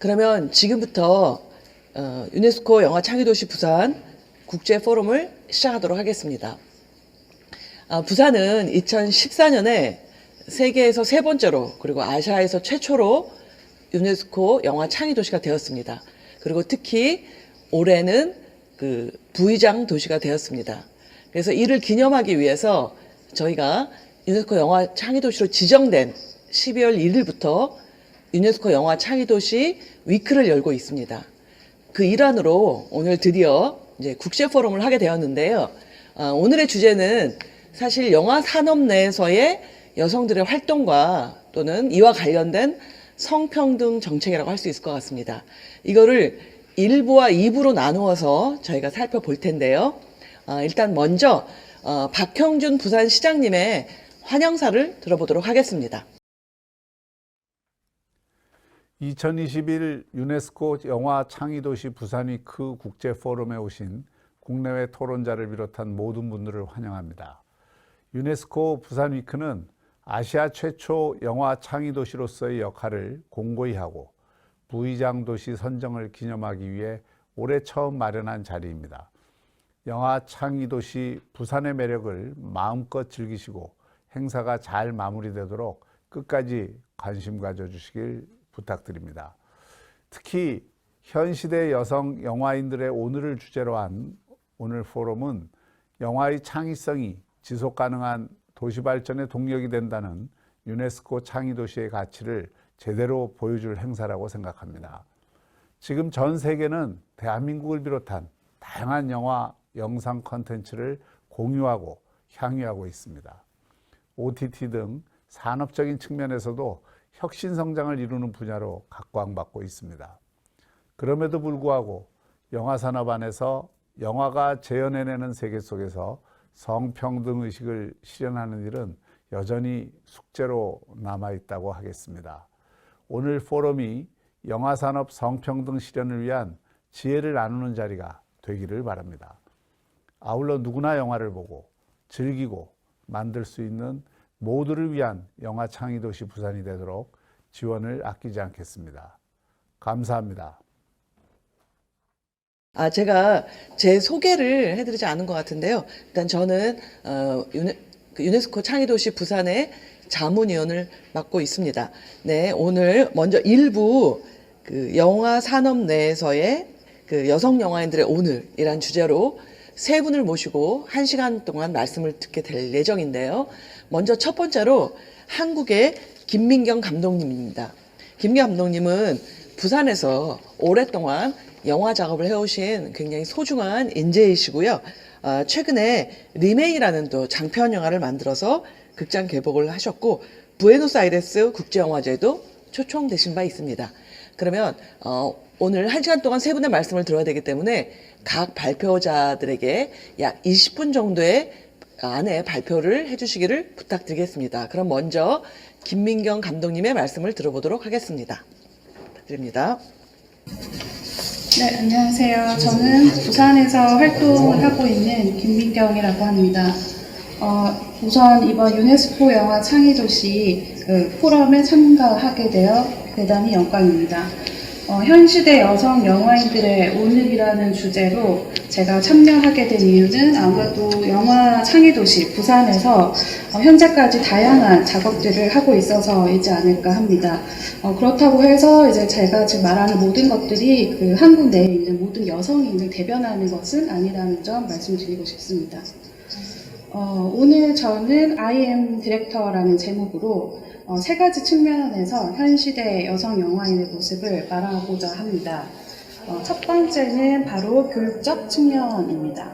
그러면 지금부터 유네스코 영화창의도시 부산 국제포럼을 시작하도록 하겠습니다. 부산은 2014년에 세계에서 세 번째로 그리고 아시아에서 최초로 유네스코 영화창의도시가 되었습니다. 그리고 특히 올해는 그 부의장 도시가 되었습니다. 그래서 이를 기념하기 위해서 저희가 유네스코 영화창의도시로 지정된 12월 1일부터 유네스코 영화창의도시 위크를 열고 있습니다. 그 일환으로 오늘 드디어 이제 국제포럼을 하게 되었는데요. 오늘의 주제는 사실 영화 산업 내에서의 여성들의 활동과 또는 이와 관련된 성평등 정책이라고 할 수 있을 것 같습니다. 이거를 1부와 2부로 나누어서 저희가 살펴볼 텐데요. 일단 먼저 박형준 부산시장님의 환영사를 들어보도록 하겠습니다. 2021 유네스코 영화창의도시 부산위크 국제포럼에 오신 국내외 토론자를 비롯한 모든 분들을 환영합니다. 유네스코 부산위크는 아시아 최초 영화창의도시로서의 역할을 공고히 하고 부의장 도시 선정을 기념하기 위해 올해 처음 마련한 자리입니다. 영화창의도시 부산의 매력을 마음껏 즐기시고 행사가 잘 마무리되도록 끝까지 관심 가져주시길 부탁드립니다. 특히 현 시대 여성 영화인들의 오늘을 주제로 한 오늘 포럼은 영화의 창의성이 지속 가능한 도시 발전의 동력이 된다는 유네스코 창의도시의 가치를 제대로 보여줄 행사라고 생각합니다. 지금 전 세계는 대한민국을 비롯한 다양한 영화, 영상 콘텐츠를 공유하고 향유하고 있습니다. OTT 등 산업적인 측면에서도 혁신 성장을 이루는 분야로 각광받고 있습니다. 그럼에도 불구하고 영화 산업 안에서 영화가 재현해내는 세계 속에서 성평등 의식을 실현하는 일은 여전히 숙제로 남아있다고 하겠습니다. 오늘 포럼이 영화 산업 성평등 실현을 위한 지혜를 나누는 자리가 되기를 바랍니다. 아울러 누구나 영화를 보고 즐기고 만들 수 있는 모두를 위한 영화창의도시 부산이 되도록 지원을 아끼지 않겠습니다. 감사합니다. 제가 제 소개를 해드리지 않은 것 같은데요. 일단 저는 유네스코 창의도시 부산의 자문위원을 맡고 있습니다. 네, 오늘 먼저 일부 그 영화 산업 내에서의 그 여성 영화인들의 오늘이란 주제로 세 분을 모시고 1시간 동안 말씀을 듣게 될 예정인데요. 먼저 첫 번째로 한국의 김민경 감독님입니다. 김민경 감독님은 부산에서 오랫동안 영화 작업을 해오신 굉장히 소중한 인재이시고요. 최근에 리메이라는 또 장편 영화를 만들어서 극장 개봉을 하셨고 부에노스아이레스 국제영화제도 초청되신 바 있습니다. 그러면 오늘 1시간 동안 세 분의 말씀을 들어야 되기 때문에 각 발표자들에게 약 20분 정도의 안에 발표를 해주시기를 부탁드리겠습니다. 그럼 먼저 김민경 감독님의 말씀을 들어보도록 하겠습니다. 부탁드립니다. 네, 안녕하세요. 저는 부산에서 활동을 하고 있는 김민경이라고 합니다. 우선 이번 유네스코 영화 창의도시 포럼에 참가하게 되어 대단히 영광입니다. 현 시대 여성 영화인들의 오늘이라는 주제로 제가 참여하게 된 이유는 아무래도 영화 창의도시 부산에서 현재까지 다양한 작업들을 하고 있어서이지 않을까 합니다. 그렇다고 해서 이제 제가 지금 말하는 모든 것들이 그 한국 내에 있는 모든 여성인을 대변하는 것은 아니라는 점 말씀드리고 싶습니다. 오늘 저는 I am 디렉터라는 제목으로 세 가지 측면에서 현 시대 여성 영화인의 모습을 말하고자 합니다. 첫 번째는 바로 교육적 측면입니다.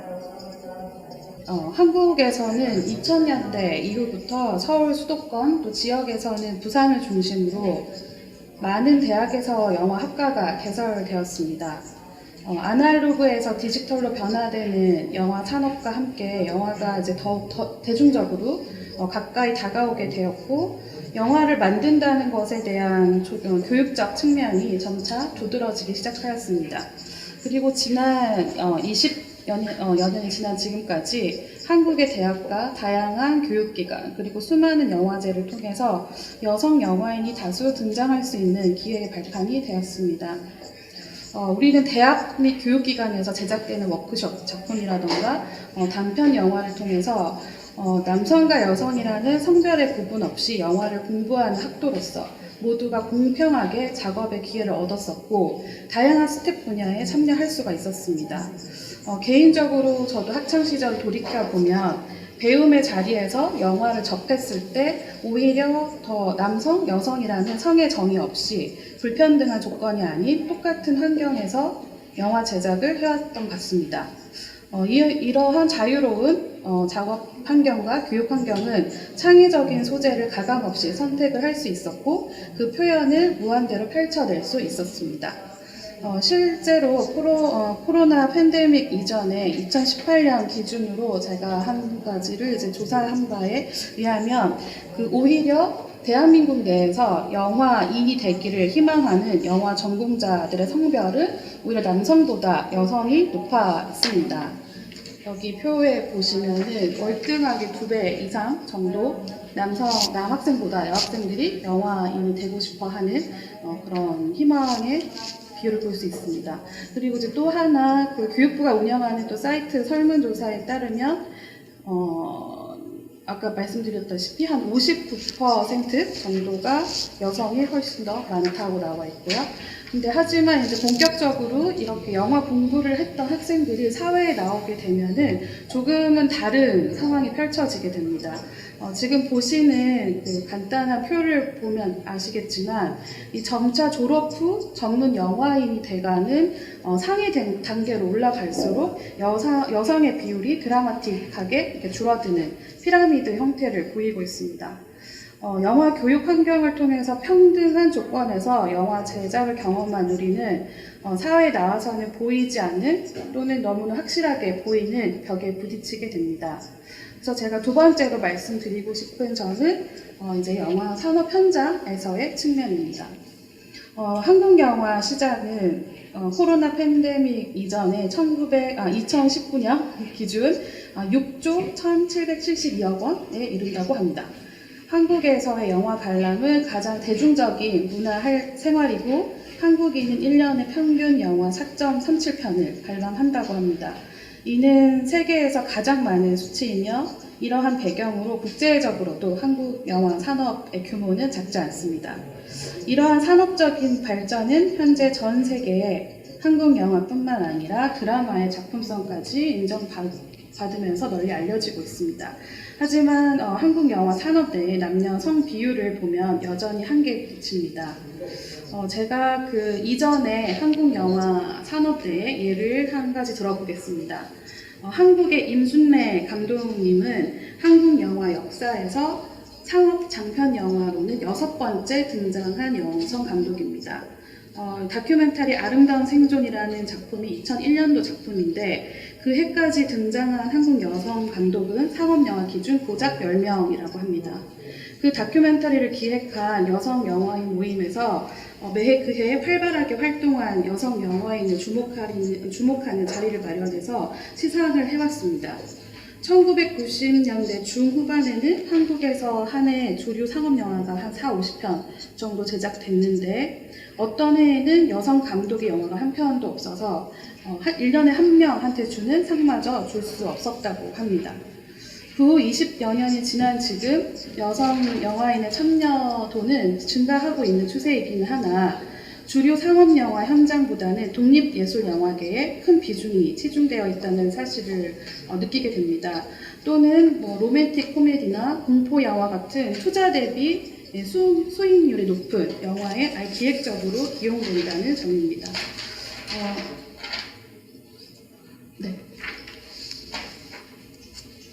한국에서는 2000년대 이후부터 서울 수도권 또 지역에서는 부산을 중심으로 많은 대학에서 영화 학과가 개설되었습니다. 아날로그에서 디지털로 변화되는 영화 산업과 함께 영화가 이제 더욱 대중적으로 가까이 다가오게 되었고 영화를 만든다는 것에 대한 교육적 측면이 점차 두드러지기 시작하였습니다. 그리고 지난 연년이 지난 지금까지 한국의 대학과 다양한 교육기관 그리고 수많은 영화제를 통해서 여성 영화인이 다수 등장할 수 있는 기회의 발판이 되었습니다. 우리는 대학 및 교육기관에서 제작되는 워크숍 작품이라던가 단편 영화를 통해서 남성과 여성이라는 성별의 구분 없이 영화를 공부하는 학도로서 모두가 공평하게 작업의 기회를 얻었었고 다양한 스텝 분야에 참여할 수가 있었습니다. 개인적으로 저도 학창시절 돌이켜보면 배움의 자리에서 영화를 접했을 때 오히려 더 남성, 여성이라는 성의 정의 없이 불평등한 조건이 아닌 똑같은 환경에서 영화 제작을 해왔던 것 같습니다. 이러한 자유로운 작업 환경과 교육 환경은 창의적인 소재를 가감없이 선택을 할 수 있었고 그 표현을 무한대로 펼쳐낼 수 있었습니다. 실제로 코로나 팬데믹 이전에 2018년 기준으로 제가 한 가지를 이제 조사한 바에 의하면 오히려 대한민국 내에서 영화인이 되기를 희망하는 영화 전공자들의 성별은 오히려 남성보다 여성이 높아 있습니다. 여기 표에 보시면은 월등하게 2배 이상 정도 남학생보다 여학생들이 영화인이 되고 싶어 하는 그런 희망의 비율을 볼 수 있습니다. 그리고 이제 또 하나 그 교육부가 운영하는 또 사이트 설문조사에 따르면 아까 말씀드렸다시피 한 59% 정도가 여성이 훨씬 더 많다고 나와 있고요. 근데 하지만 이제 본격적으로 이렇게 영화 공부를 했던 학생들이 사회에 나오게 되면은 조금은 다른 상황이 펼쳐지게 됩니다. 지금 보시는 그 간단한 표를 보면 아시겠지만 이 점차 졸업 후 전문 영화인이 돼가는 상위 단계로 올라갈수록 여성의 비율이 드라마틱하게 이렇게 줄어드는 피라미드 형태를 보이고 있습니다. 영화 교육 환경을 통해서 평등한 조건에서 영화 제작을 경험한 우리는 사회에 나와서는 보이지 않는 또는 너무나 확실하게 보이는 벽에 부딪히게 됩니다. 그래서 제가 두 번째로 말씀드리고 싶은 점은 이제 영화 산업 현장에서의 측면입니다. 한국 영화 시장은 코로나 팬데믹 이전에 2019년 기준 6조 1,772억 원에 이른다고 합니다. 한국에서의 영화 관람은 가장 대중적인 문화 생활이고 한국인은 1년에 평균 영화 4.37편을 관람한다고 합니다. 이는 세계에서 가장 많은 수치이며 이러한 배경으로 국제적으로도 한국 영화 산업의 규모는 작지 않습니다. 이러한 산업적인 발전은 현재 전 세계에 한국 영화뿐만 아니라 드라마의 작품성까지 인정받으면서 널리 알려지고 있습니다. 하지만 한국 영화 산업 내의 남녀 성 비율을 보면 여전히 한계에 부딪힙니다. 제가 그 이전에 한국 영화 산업 내의 예를 한 가지 들어보겠습니다. 한국의 임순례 감독님은 한국 영화 역사에서 상업 장편 영화로는 6번째 등장한 여성 감독입니다. 다큐멘터리 아름다운 생존이라는 작품이 2001년도 작품인데 그 해까지 등장한 한국 여성 감독은 상업영화 기준 고작 10명이라고 합니다. 그 다큐멘터리를 기획한 여성 영화인 모임에서 매해 그해 활발하게 활동한 여성 영화인을 주목하는 자리를 마련해서 시상을 해왔습니다. 1990년대 중후반에는 한국에서 한 해 주류 상업영화가 한 40-50편 정도 제작됐는데 어떤 해에는 여성 감독의 영화가 한 편도 없어서 1년에 한 명한테 주는 상마저 줄 수 없었다고 합니다. 그 후 20여 년이 지난 지금 여성 영화인의 참여도는 증가하고 있는 추세이기는 하나 주류 상업영화 현장보다는 독립예술영화계에 큰 비중이 치중되어 있다는 사실을 느끼게 됩니다. 또는 로맨틱 코미디나 공포영화 같은 투자 대비 수익률이 높은 영화에 아예 기획적으로 이용된다는 점입니다. 네.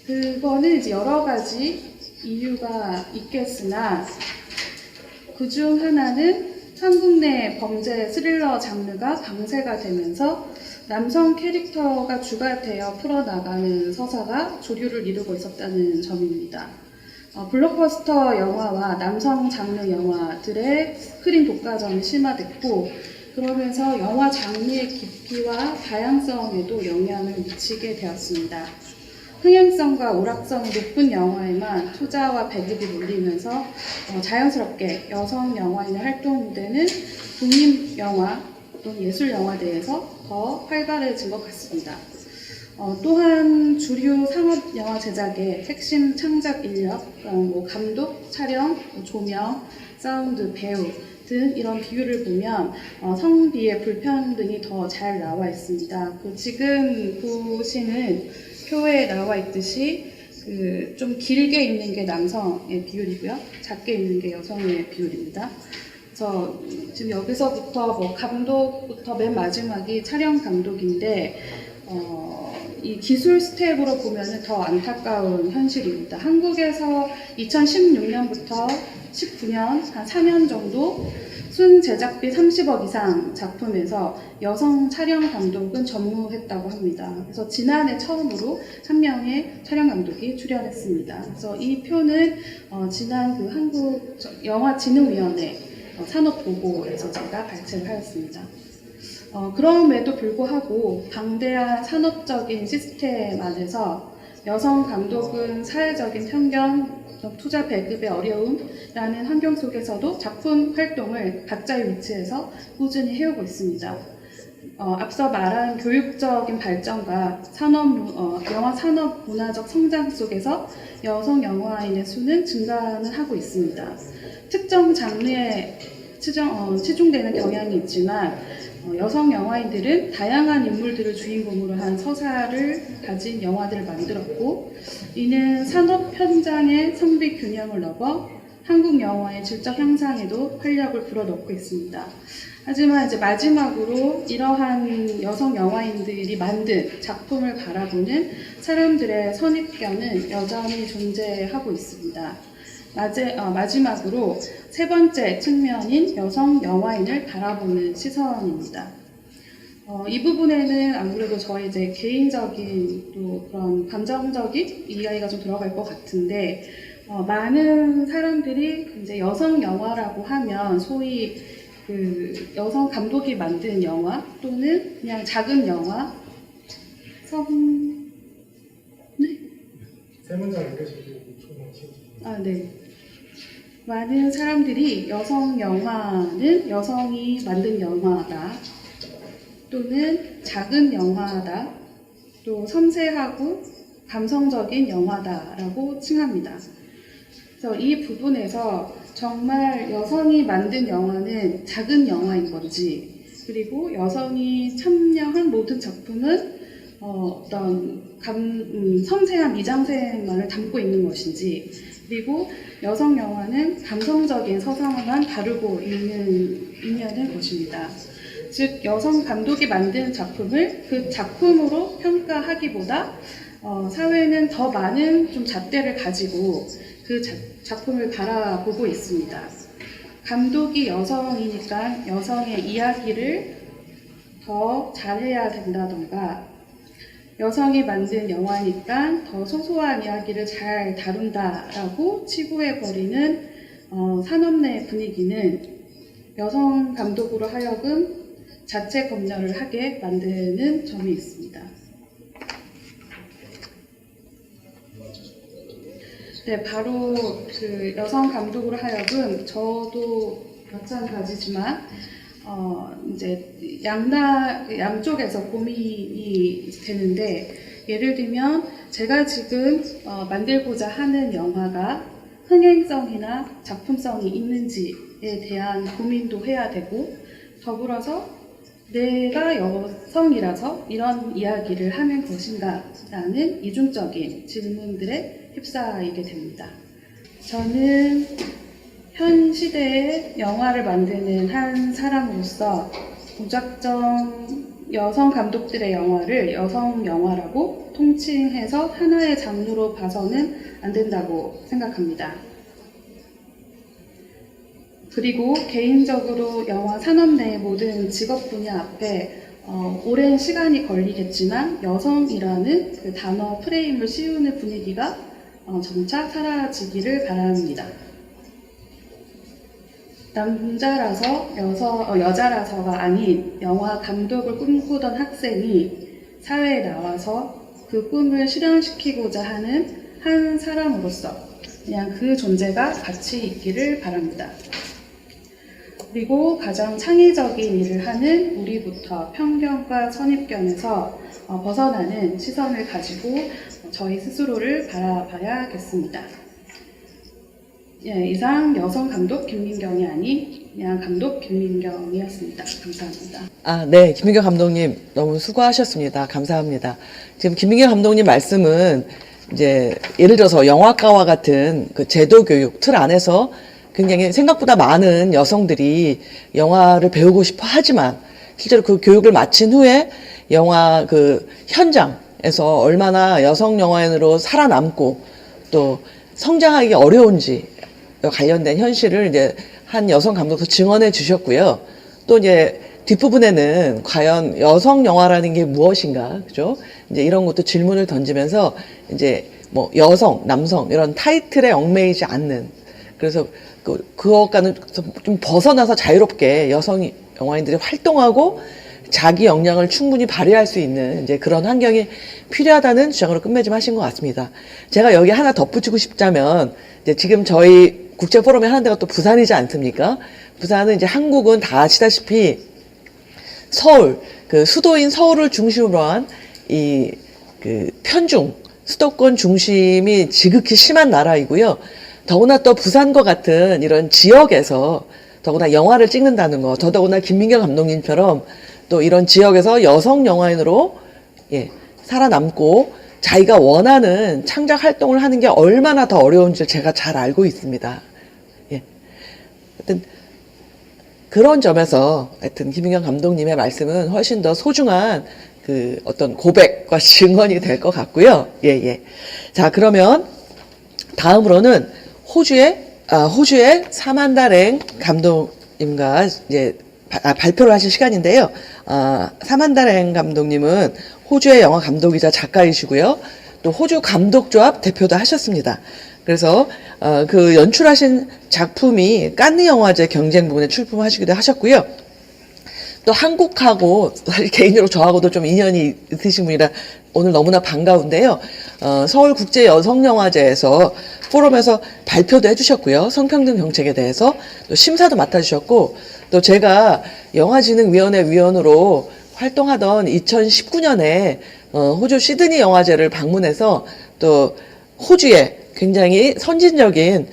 그거는 이제 여러 가지 이유가 있겠으나 그중 하나는 한국 내 범죄 스릴러 장르가 강세가 되면서 남성 캐릭터가 주가 되어 풀어나가는 서사가 주류를 이루고 있었다는 점입니다. 블록버스터 영화와 남성 장르 영화들의 스크린 독과점이 심화됐고 그러면서 영화 장르의 깊이와 다양성에도 영향을 미치게 되었습니다. 흥행성과 오락성이 높은 영화에만 투자와 배급이 몰리면서 자연스럽게 여성 영화인의 활동 무대는 독립영화 또는 예술영화대에서 더 활발해진 것 같습니다. 또한 주류 상업 영화 제작의 핵심 창작 인력, 감독, 촬영, 조명, 사운드, 배우 등 이런 비율을 보면 성비의 불평등이 더 잘 나와 있습니다. 지금 보시는 표에 나와 있듯이 좀 길게 있는 게 남성의 비율이고요, 작게 있는 게 여성의 비율입니다. 그래서 지금 여기서부터 감독부터 맨 마지막이 촬영 감독인데 이 기술 스텝으로 보면 더 안타까운 현실입니다. 한국에서 2016년부터 19년 한 4년 정도 순 제작비 30억 이상 작품에서 여성 촬영 감독은 전무했다고 합니다. 그래서 지난해 처음으로 한 명의 촬영 감독이 출연했습니다. 그래서 이 표는 지난 한국 영화진흥위원회 산업보고에서 제가 발췌를 하였습니다. 그럼에도 불구하고 방대한 산업적인 시스템 안에서 여성 감독은 사회적인 편견, 투자 배급의 어려움이라는 환경 속에서도 작품 활동을 각자의 위치에서 꾸준히 해오고 있습니다. 앞서 말한 교육적인 발전과 영화 산업 문화적 성장 속에서 여성 영화인의 수는 증가는 하고 있습니다. 특정 장르에 치중되는 경향이 있지만 여성 영화인들은 다양한 인물들을 주인공으로 한 서사를 가진 영화들을 만들었고, 이는 산업 현장의 성비 균형을 넘어 한국 영화의 질적 향상에도 활력을 불어넣고 있습니다. 하지만 이제 마지막으로 이러한 여성 영화인들이 만든 작품을 바라보는 사람들의 선입견은 여전히 존재하고 있습니다. 마지막으로 세 번째 측면인 여성 영화인을 바라보는 시선입니다. 이 부분에는 아무래도 저희 이제 개인적인 또 그런 감정적인 이야기가 좀 들어갈 것 같은데, 많은 사람들이 이제 여성 영화라고 하면 소위 여성 감독이 만든 영화 또는 그냥 작은 영화, 세 문장 읽으시고 네. 많은 사람들이 여성 영화는 여성이 만든 영화다, 또는 작은 영화다, 또 섬세하고 감성적인 영화다라고 칭합니다. 그래서 이 부분에서 정말 여성이 만든 영화는 작은 영화인 건지, 그리고 여성이 참여한 모든 작품은 어떤 섬세한 미장센만을 담고 있는 것인지, 그리고 여성 영화는 감성적인 서사만 다루고 있는 것입니다. 즉, 여성 감독이 만든 작품을 그 작품으로 평가하기보다 사회는 더 많은 좀 잣대를 가지고 그 작품을 바라보고 있습니다. 감독이 여성이니까 여성의 이야기를 더 잘해야 된다던가, 여성이 만든 영화니까 더 소소한 이야기를 잘 다룬다라고 치부해버리는 산업 내 분위기는 여성 감독으로 하여금 자체 검열을 하게 만드는 점이 있습니다. 네, 바로 여성 감독으로 하여금 저도 마찬가지지만 이제 양쪽에서 고민이 되는데, 예를 들면 제가 지금 만들고자 하는 영화가 흥행성이나 작품성이 있는지에 대한 고민도 해야 되고, 더불어서 내가 여성이라서 이런 이야기를 하는 것인가 라는 이중적인 질문들에 휩싸이게 됩니다. 저는 현 시대에 영화를 만드는 한 사람으로서 무작정 여성 감독들의 영화를 여성 영화라고 통칭해서 하나의 장르로 봐서는 안 된다고 생각합니다. 그리고 개인적으로 영화 산업 내 모든 직업 분야 앞에 오랜 시간이 걸리겠지만 여성이라는 그 단어 프레임을 씌우는 분위기가 점차 사라지기를 바랍니다. 여자라서가 아닌 영화 감독을 꿈꾸던 학생이 사회에 나와서 그 꿈을 실현시키고자 하는 한 사람으로서 그냥 그 존재가 가치 있기를 바랍니다. 그리고 가장 창의적인 일을 하는 우리부터 편견과 선입견에서 벗어나는 시선을 가지고 저희 스스로를 바라봐야겠습니다. 예, 이상 여성 감독 김민경이 아닌 그냥 감독 김민경이었습니다. 감사합니다. 아, 네. 김민경 감독님 너무 수고하셨습니다. 감사합니다. 지금 김민경 감독님 말씀은 이제 예를 들어서 영화과와 같은 그 제도 교육 틀 안에서 굉장히 생각보다 많은 여성들이 영화를 배우고 싶어 하지만 실제로 그 교육을 마친 후에 영화 그 현장에서 얼마나 여성 영화인으로 살아남고 또 성장하기 어려운지 관련된 현실을 이제 한 여성 감독도 증언해 주셨고요. 또 이제 뒷부분에는 과연 여성 영화라는 게 무엇인가, 그죠? 이제 이런 것도 질문을 던지면서 이제 뭐 여성, 남성 이런 타이틀에 얽매이지 않는, 그래서 그것과는 좀 벗어나서 자유롭게 여성 영화인들이 활동하고 자기 역량을 충분히 발휘할 수 있는 이제 그런 환경이 필요하다는 주장으로 끝맺음하신 것 같습니다. 제가 여기 하나 덧붙이고 싶자면 이제 지금 저희 국제 포럼에 하는 데가 또 부산이지 않습니까? 부산은 이제 한국은 다 아시다시피 서울, 그 수도인 서울을 중심으로 한 이 그 편중, 수도권 중심이 지극히 심한 나라이고요. 더구나 또 부산과 같은 이런 지역에서 더구나 영화를 찍는다는 거, 더더구나 김민경 감독님처럼 또 이런 지역에서 여성 영화인으로 살아남고 자기가 원하는 창작 활동을 하는 게 얼마나 더 어려운지 제가 잘 알고 있습니다. 하여튼 그런 점에서 하여튼 김민경 감독님의 말씀은 훨씬 더 소중한 그 어떤 고백과 증언이 될 것 같고요. 자, 그러면 다음으로는 호주의 사만다 랭 감독님과 이제 발표를 하실 시간인데요. 사만다 랭 감독님은 호주의 영화 감독이자 작가이시고요. 또 호주 감독조합 대표도 하셨습니다. 그래서 그 연출하신 작품이 칸느 영화제 경쟁 부분에 출품하시기도 하셨고요. 또 한국하고 개인적으로 저하고도 좀 인연이 있으신 분이라 오늘 너무나 반가운데요. 서울국제여성영화제에서 포럼에서 발표도 해주셨고요. 성평등 정책에 대해서 또 심사도 맡아주셨고, 또 제가 영화진흥위원회 위원으로 활동하던 2019년에 호주 시드니 영화제를 방문해서 또 호주의 굉장히 선진적인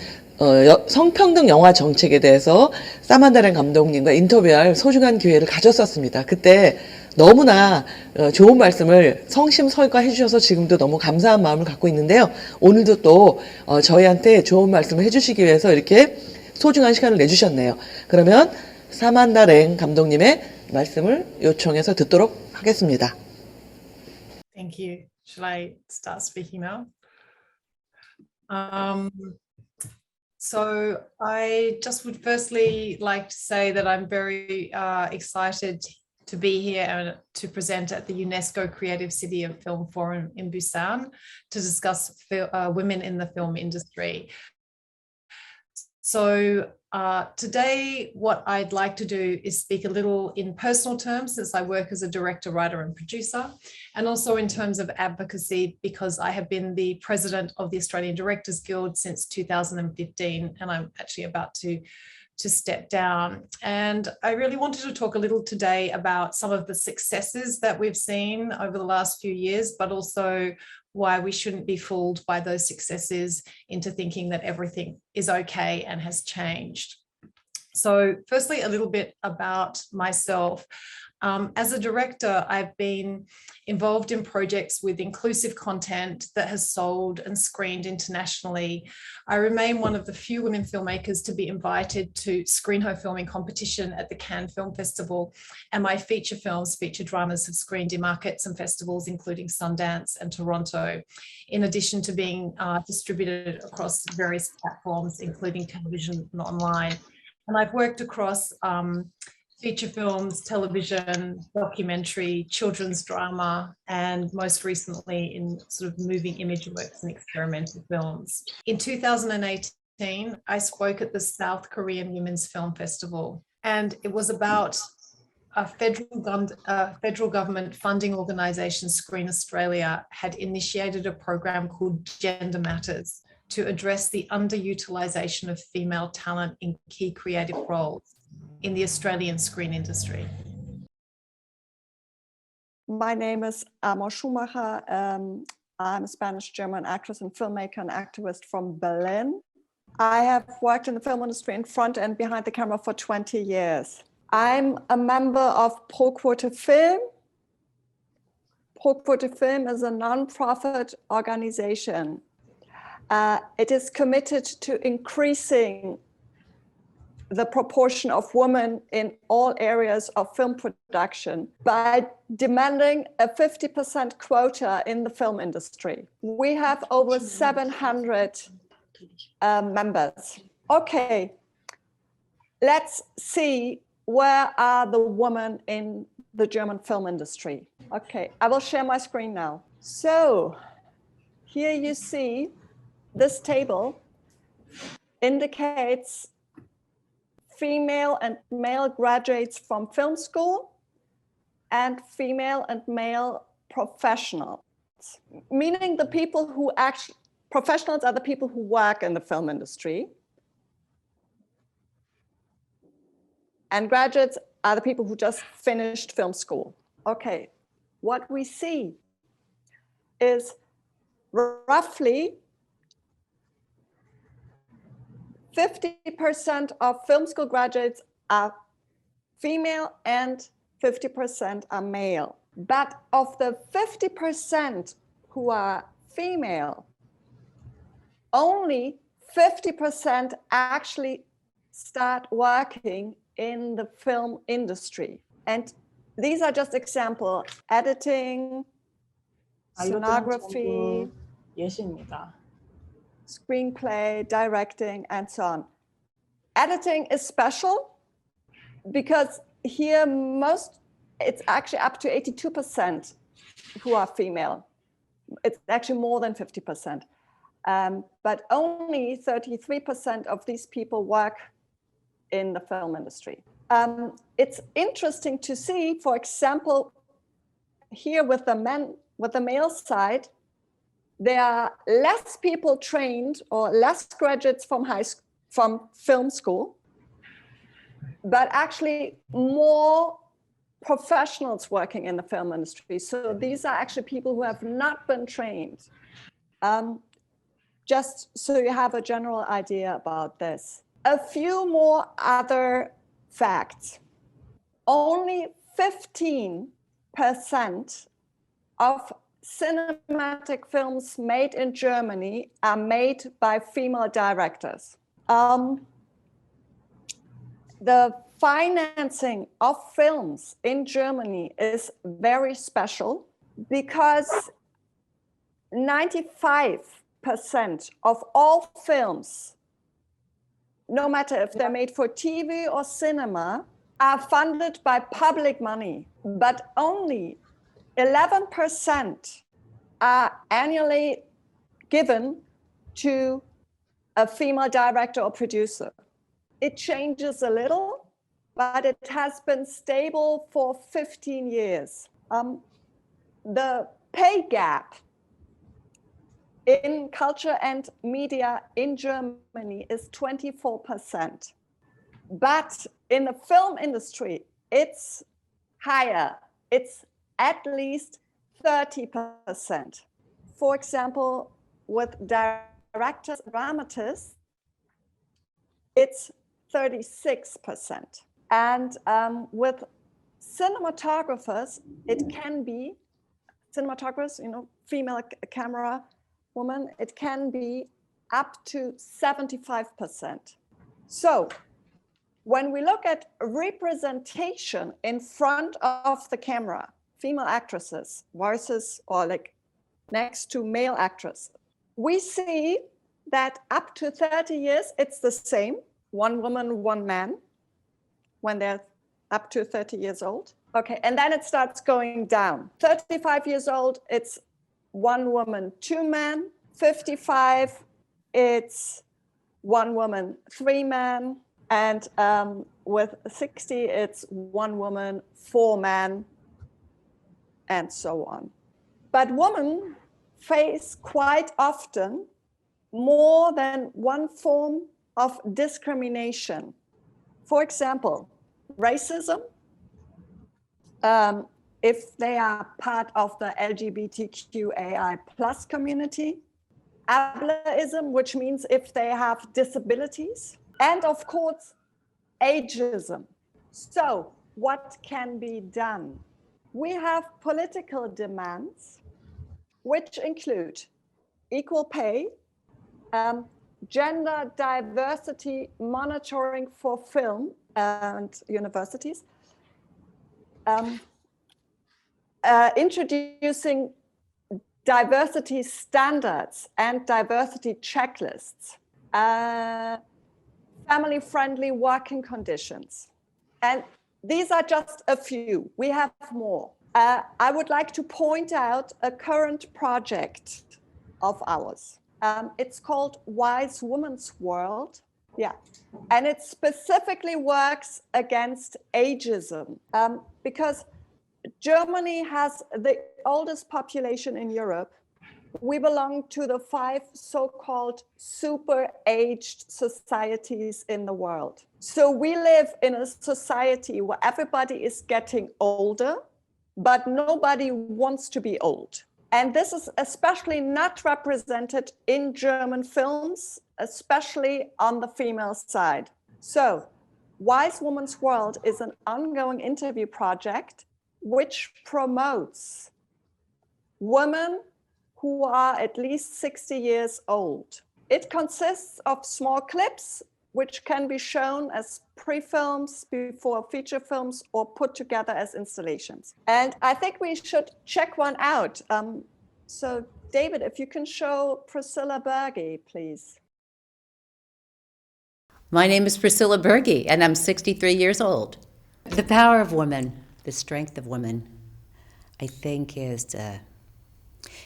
성평등 영화 정책에 대해서 사만다 랭 감독님과 인터뷰할 소중한 기회를 가졌었습니다. 그때 너무나 좋은 말씀을 성심성의껏 해주셔서 지금도 너무 감사한 마음을 갖고 있는데요. 오늘도 또 저희한테 좋은 말씀을 해주시기 위해서 이렇게 소중한 시간을 내주셨네요. 그러면 사만다 랭 감독님의 말씀을 요청해서 듣도록 하겠습니다. Thank you. Shall I start speaking now? So I just would firstly like to say that I'm very excited to be here and to present at the UNESCO Creative City and Film Forum in Busan to discuss women in the film industry. So today, what I'd like to do is speak a little in personal terms, since I work as a director, writer, and producer, and also in terms of advocacy, because I have been the president of the Australian Directors Guild since 2015, and I'm actually about to step down. And I really wanted to talk a little today about some of the successes that we've seen over the last few years, but also why we shouldn't be fooled by those successes into thinking that everything is okay and has changed. So firstly, a little bit about myself. As a director, I've been involved in projects with inclusive content that has sold and screened internationally. I remain one of the few women filmmakers to be invited to screen her filming competition at the Cannes Film Festival, and my feature films, feature dramas, have screened in markets and festivals including Sundance and Toronto, in addition to being distributed across various platforms including television and online. And I've worked across feature films, television, documentary, children's drama, and most recently in sort of moving image works and experimental films. In 2018, I spoke at the South Korean Women's Film Festival, and it was about a federal government funding organisation, Screen Australia, had initiated a program called Gender Matters to address the underutilisation of female talent in key creative roles in the Australian screen industry. My name is Amor Schumacher. I'm a Spanish-German actress and filmmaker and activist from Berlin. I have worked in the film industry in front and behind the camera for 20 years. I'm a member of Pro Quote Film. Pro Quote Film is a non-profit organization. It is committed to increasing the proportion of women in all areas of film production by demanding a 50% quota in the film industry. We have over 700 members. Okay, let's see, where are the women in the German film industry? Okay, I will share my screen now. So here you see this table indicates female and male graduates from film school and female and male professionals, meaning the people who actually, professionals are the people who work in the film industry, and graduates are the people who just finished film school. Okay, what we see is roughly 50% of film school graduates are female and 50% are male. But of the 50% who are female, only 50% actually start working in the film industry. And these are just examples: editing, scenography, 예시입니다. screenplay, directing, and so on. Editing is special because here it's actually up to 82% who are female. It's actually more than 50%. But only 33% of these people work in the film industry. It's interesting to see, for example, here with the male side, there are less people trained or less graduates from film school, but actually more professionals working in the film industry. So these are actually people who have not been trained. Just so you have a general idea about this. A few more other facts. Only 15% of cinematic films made in Germany are made by female directors. The financing of films in Germany is very special because 95% of all films, no matter if they're made for TV or cinema, are funded by public money, but only 11% are annually given to a female director or producer. It changes a little, but it has been stable for 15 years. The pay gap in culture and media in Germany is 24%. But in the film industry, it's higher. It's at least 30%. For example, with directors, dramatists, it's 36%. And with cinematographers, it can be, cinematographers, female camera woman, it can be up to 75%. So when we look at representation in front of the camera, female actresses versus or like next to male actresses, we see that up to 30 years, it's the same, one woman, one man, when they're up to 30 years old. Okay, and then it starts going down. 35 years old, it's one woman, two men. 55, it's 1 woman, 3 men, and with 60, it's 1 woman, 4 men, and so on. But women face quite often more than one form of discrimination. For example, racism, if they are part of the LGBTQAI+ community, ableism, which means if they have disabilities, and of course, ageism. So what can be done? We have political demands, which include equal pay, gender diversity monitoring for film and universities, introducing diversity standards and diversity checklists, family-friendly working conditions. And these are just a few. We have more. I would like to point out a current project of ours. It's called Wise Woman's World. Yeah, and it specifically works against ageism because Germany has the oldest population in Europe. We belong to the 5 so-called super aged societies in the world. So we live in a society where everybody is getting older, but nobody wants to be old. And this is especially not represented in German films, especially on the female side. So Wise Woman's World is an ongoing interview project which promotes women who are at least 60 years old. It consists of small clips which can be shown as pre-films before feature films or put together as installations. And I think we should check one out. So David, if you can show Priscilla Berge, please. My name is Priscilla Berge, and I'm 63 years old. The power of women, the strength of women, I think is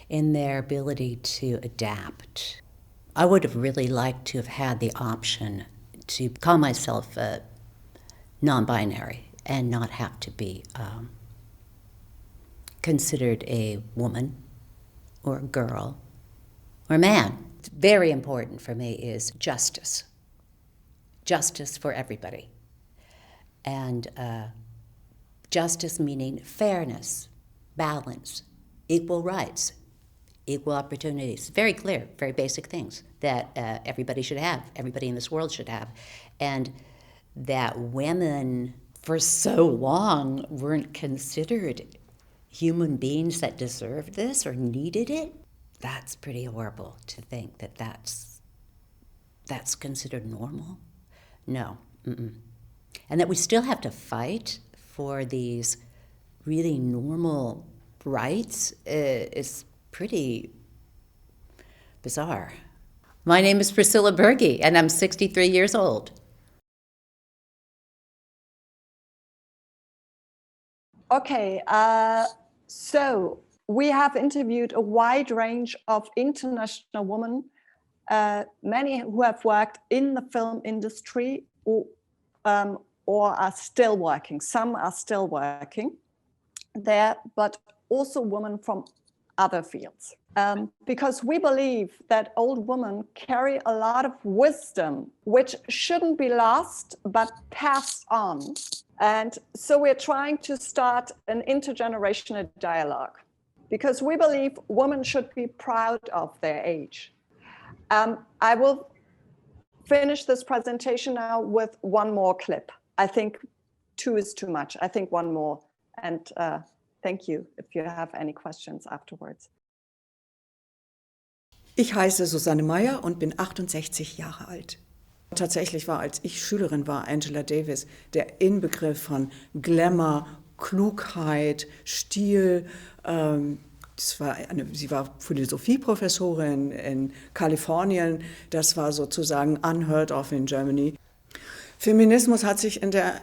in their ability to adapt. I would have really liked to have had the option to call myself non-binary and not have to be considered a woman or a girl or a man. Very important for me is justice. Justice for everybody. And justice meaning fairness, balance, equal rights, equal opportunities. Very clear, very basic things that everybody should have, everybody in this world should have. And that women for so long weren't considered human beings that deserved this or needed it. That's pretty horrible to think that that's considered normal. No, and that we still have to fight for these really normal rights is pretty bizarre. My name is Priscilla Berge, and I'm 63 years old. Okay, so we have interviewed a wide range of international women, many who have worked in the film industry or are still working. Some are still working there, but also women from other fields. Because we believe that old women carry a lot of wisdom, which shouldn't be lost, but passed on. And so we're trying to start an intergenerational dialogue because we believe women should be proud of their age. I will finish this presentation now with one more clip. I think 2 is too much. I think one more. And thank you if you have any questions afterwards. Ich heiße Susanne Meyer und bin 68 Jahre alt. Tatsächlich war, als ich Schülerin war, Angela Davis der Inbegriff von Glamour, Klugheit, Stil. Sie war Philosophieprofessorin in Kalifornien. Das war sozusagen unheard of in Germany. Feminismus hat sich in der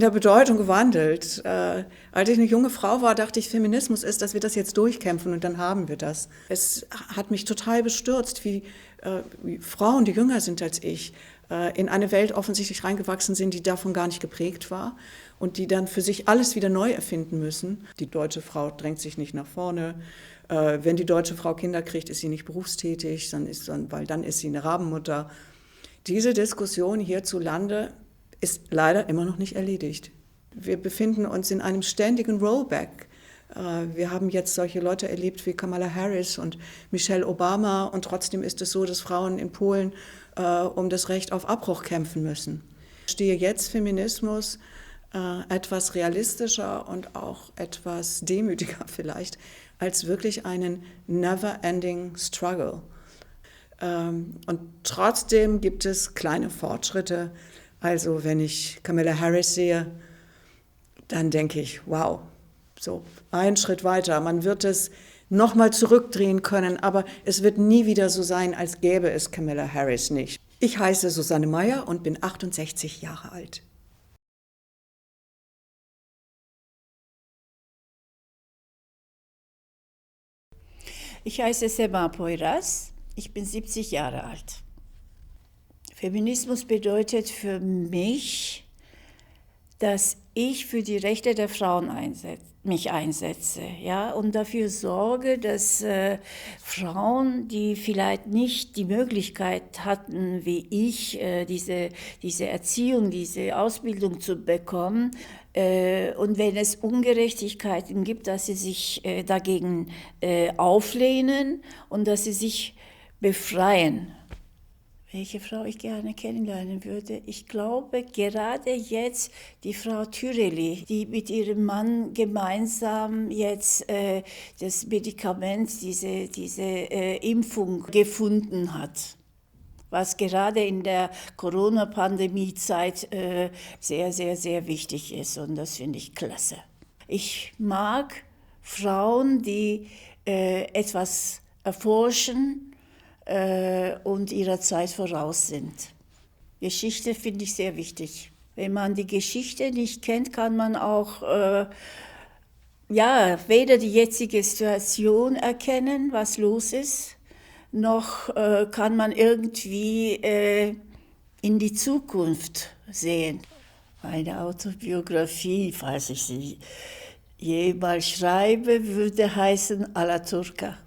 Bedeutung gewandelt. Als ich eine junge Frau war, dachte ich, Feminismus ist, dass wir das jetzt durchkämpfen und dann haben wir das. Es hat mich total bestürzt, wie Frauen, die jünger sind als ich, in eine Welt offensichtlich reingewachsen sind, die davon gar nicht geprägt war und die dann für sich alles wieder neu erfinden müssen. Die deutsche Frau drängt sich nicht nach vorne. Wenn die deutsche Frau Kinder kriegt, ist sie nicht berufstätig, weil dann ist sie eine Rabenmutter. Diese Diskussion hierzulande ist leider immer noch nicht erledigt. Wir befinden uns in einem ständigen Rollback. Wir haben jetzt solche Leute erlebt wie Kamala Harris und Michelle Obama und trotzdem ist es so, dass Frauen in Polen um das Recht auf Abbruch kämpfen müssen. Ich stehe jetzt Feminismus etwas realistischer und auch etwas demütiger vielleicht als wirklich einen never-ending struggle. Und trotzdem gibt es kleine Fortschritte. Also wenn ich Kamala Harris sehe, dann denke ich, wow, so ein Schritt weiter. Man wird es nochmal zurückdrehen können, aber es wird nie wieder so sein, als gäbe es Kamala Harris nicht. Ich heiße Susanne Meyer und bin 68 Jahre alt. Ich heiße Sema Poyraz, ich bin 70 Jahre alt. Feminismus bedeutet für mich, dass ich für die Rechte der Frauen mich einsetze, ja, und dafür sorge, dass Frauen, die vielleicht nicht die Möglichkeit hatten, wie ich, diese Erziehung, diese Ausbildung zu bekommen, und wenn es Ungerechtigkeiten gibt, dass sie sich dagegen auflehnen und dass sie sich befreien. Welche Frau ich gerne kennenlernen würde? Ich glaube gerade jetzt die Frau Türeli, die mit ihrem Mann gemeinsam jetzt das Medikament, diese Impfung gefunden hat, was gerade in der Corona-Pandemie-Zeit sehr, sehr, sehr wichtig ist und das finde ich klasse. Ich mag Frauen, die etwas erforschen, und ihrer Zeit voraus sind. Geschichte finde ich sehr wichtig. Wenn man die Geschichte nicht kennt, kann man auch weder die jetzige Situation erkennen, was los ist, noch kann man irgendwie in die Zukunft sehen. Meine Autobiografie, falls ich sie jemals schreibe, würde heißen Alaturka.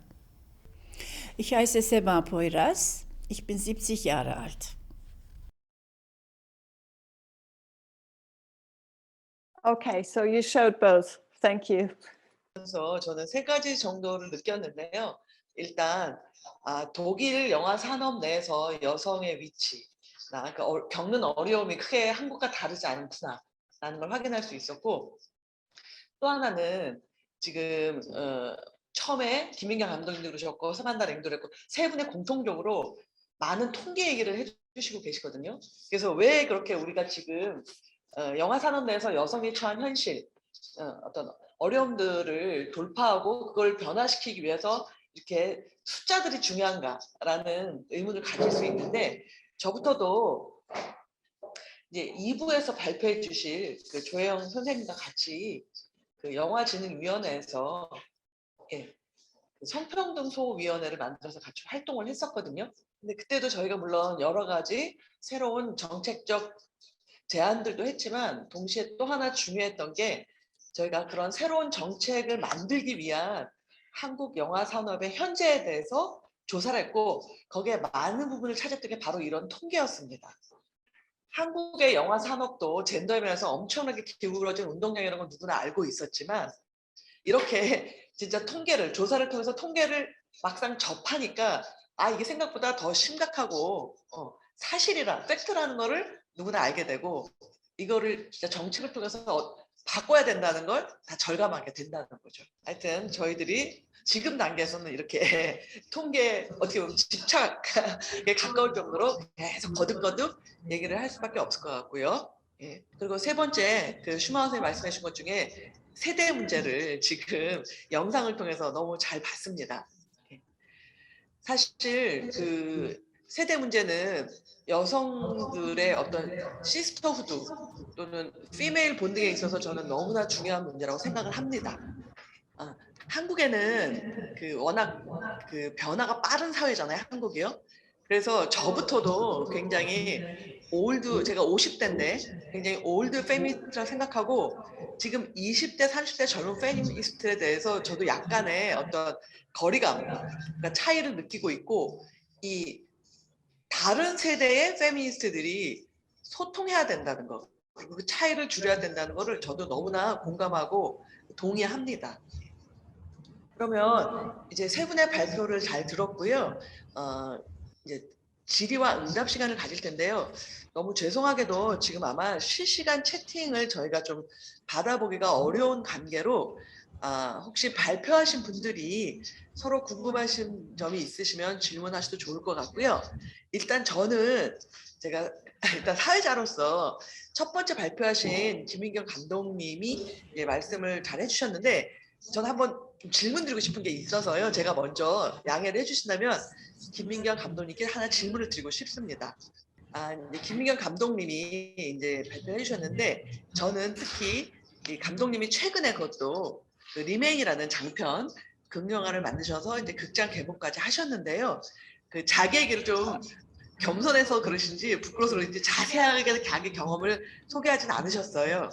Ich heiße Sema Poyraz, ich bin 70 Jahre alt. Okay, so you showed both. Thank you. 그래서 저는 세 가지 정도를 느꼈는데요. 일단 독일 영화 산업 내에서 여성의 위치나 그러니까 겪는 어려움이 크게 한국과 다르지 않구나라는 걸 확인할 수 있었고, 또 하나는 지금 처음에 김민경 감독님도 그러셨고 서만다 랭도 그랬고 세 분의 공통적으로 많은 통계 얘기를 해주시고 계시거든요. 그래서 왜 그렇게 우리가 지금 영화 산업 내에서 여성이 처한 현실, 어떤 어려움들을 돌파하고 그걸 변화시키기 위해서 이렇게 숫자들이 중요한가라는 의문을 가질 수 있는데, 저부터도 이제 2부에서 발표해 주실 그 조혜영 선생님과 같이 그 영화진흥위원회에서 그 성평등소위원회를 만들어서 같이 활동을 했었거든요. 근데 그때도 저희가 물론 여러 가지 새로운 정책적 제안들도 했지만 동시에 또 하나 중요했던 게 저희가 그런 새로운 정책을 만들기 위한 한국 영화 산업의 현재에 대해서 조사를 했고 거기에 많은 부분을 찾았던 게 바로 이런 통계였습니다. 한국의 영화 산업도 젠더에 면에서 엄청나게 기울어진 운동량이라는 건 누구나 알고 있었지만 이렇게 진짜 조사를 통해서 통계를 막상 접하니까 이게 생각보다 더 심각하고 사실이라 팩트라는 거를 누구나 알게 되고 이거를 진짜 정책을 통해서 바꿔야 된다는 걸 다 절감하게 된다는 거죠. 하여튼 저희들이 지금 단계에서는 이렇게 통계 어떻게 보면 집착에 가까울 정도로 계속 거듭거듭 얘기를 할 수밖에 없을 것 같고요. 예. 그리고 세 번째 그 슈마우 선생님 말씀해 주신 것 중에 세대 문제를 지금 영상을 통해서 너무 잘 봤습니다. 사실 그 세대 문제는 여성들의 어떤 시스터후드 또는 피메일 본딩에 있어서 저는 너무나 중요한 문제라고 생각을 합니다. 한국에는 워낙 변화가 빠른 사회잖아요, 한국이요. 그래서 저부터도 굉장히 제가 50대인데 굉장히 올드 페미니스트라고 생각하고 지금 20대, 30대 젊은 페미니스트에 대해서 저도 약간의 어떤 거리감, 그러니까 차이를 느끼고 있고 이 다른 세대의 페미니스트들이 소통해야 된다는 거, 그리고 그 차이를 줄여야 된다는 거를 저도 너무나 공감하고 동의합니다. 그러면 이제 세 분의 발표를 잘 들었고요. 이제 질의와 응답 시간을 가질 텐데요. 너무 죄송하게도 지금 아마 실시간 채팅을 저희가 좀 받아보기가 어려운 관계로 혹시 발표하신 분들이 서로 궁금하신 점이 있으시면 질문하셔도 좋을 것 같고요. 일단 저는 제가 일단 사회자로서 첫 번째 발표하신 김민경 감독님이 말씀을 잘 해주셨는데 저는 한번 좀 질문 드리고 싶은 게 있어서요. 제가 먼저 양해를 해주신다면 김민경 감독님께 하나 질문을 드리고 싶습니다. 이제 김민경 감독님이 이제 발표해 주셨는데 저는 특히 이 감독님이 최근에 그것도 리메인이라는 장편 극영화를 만드셔서 이제 극장 개봉까지 하셨는데요. 자기 얘기를 좀 겸손해서 그러신지 부끄러워서 그런지 자세하게 자기 경험을 소개하진 않으셨어요.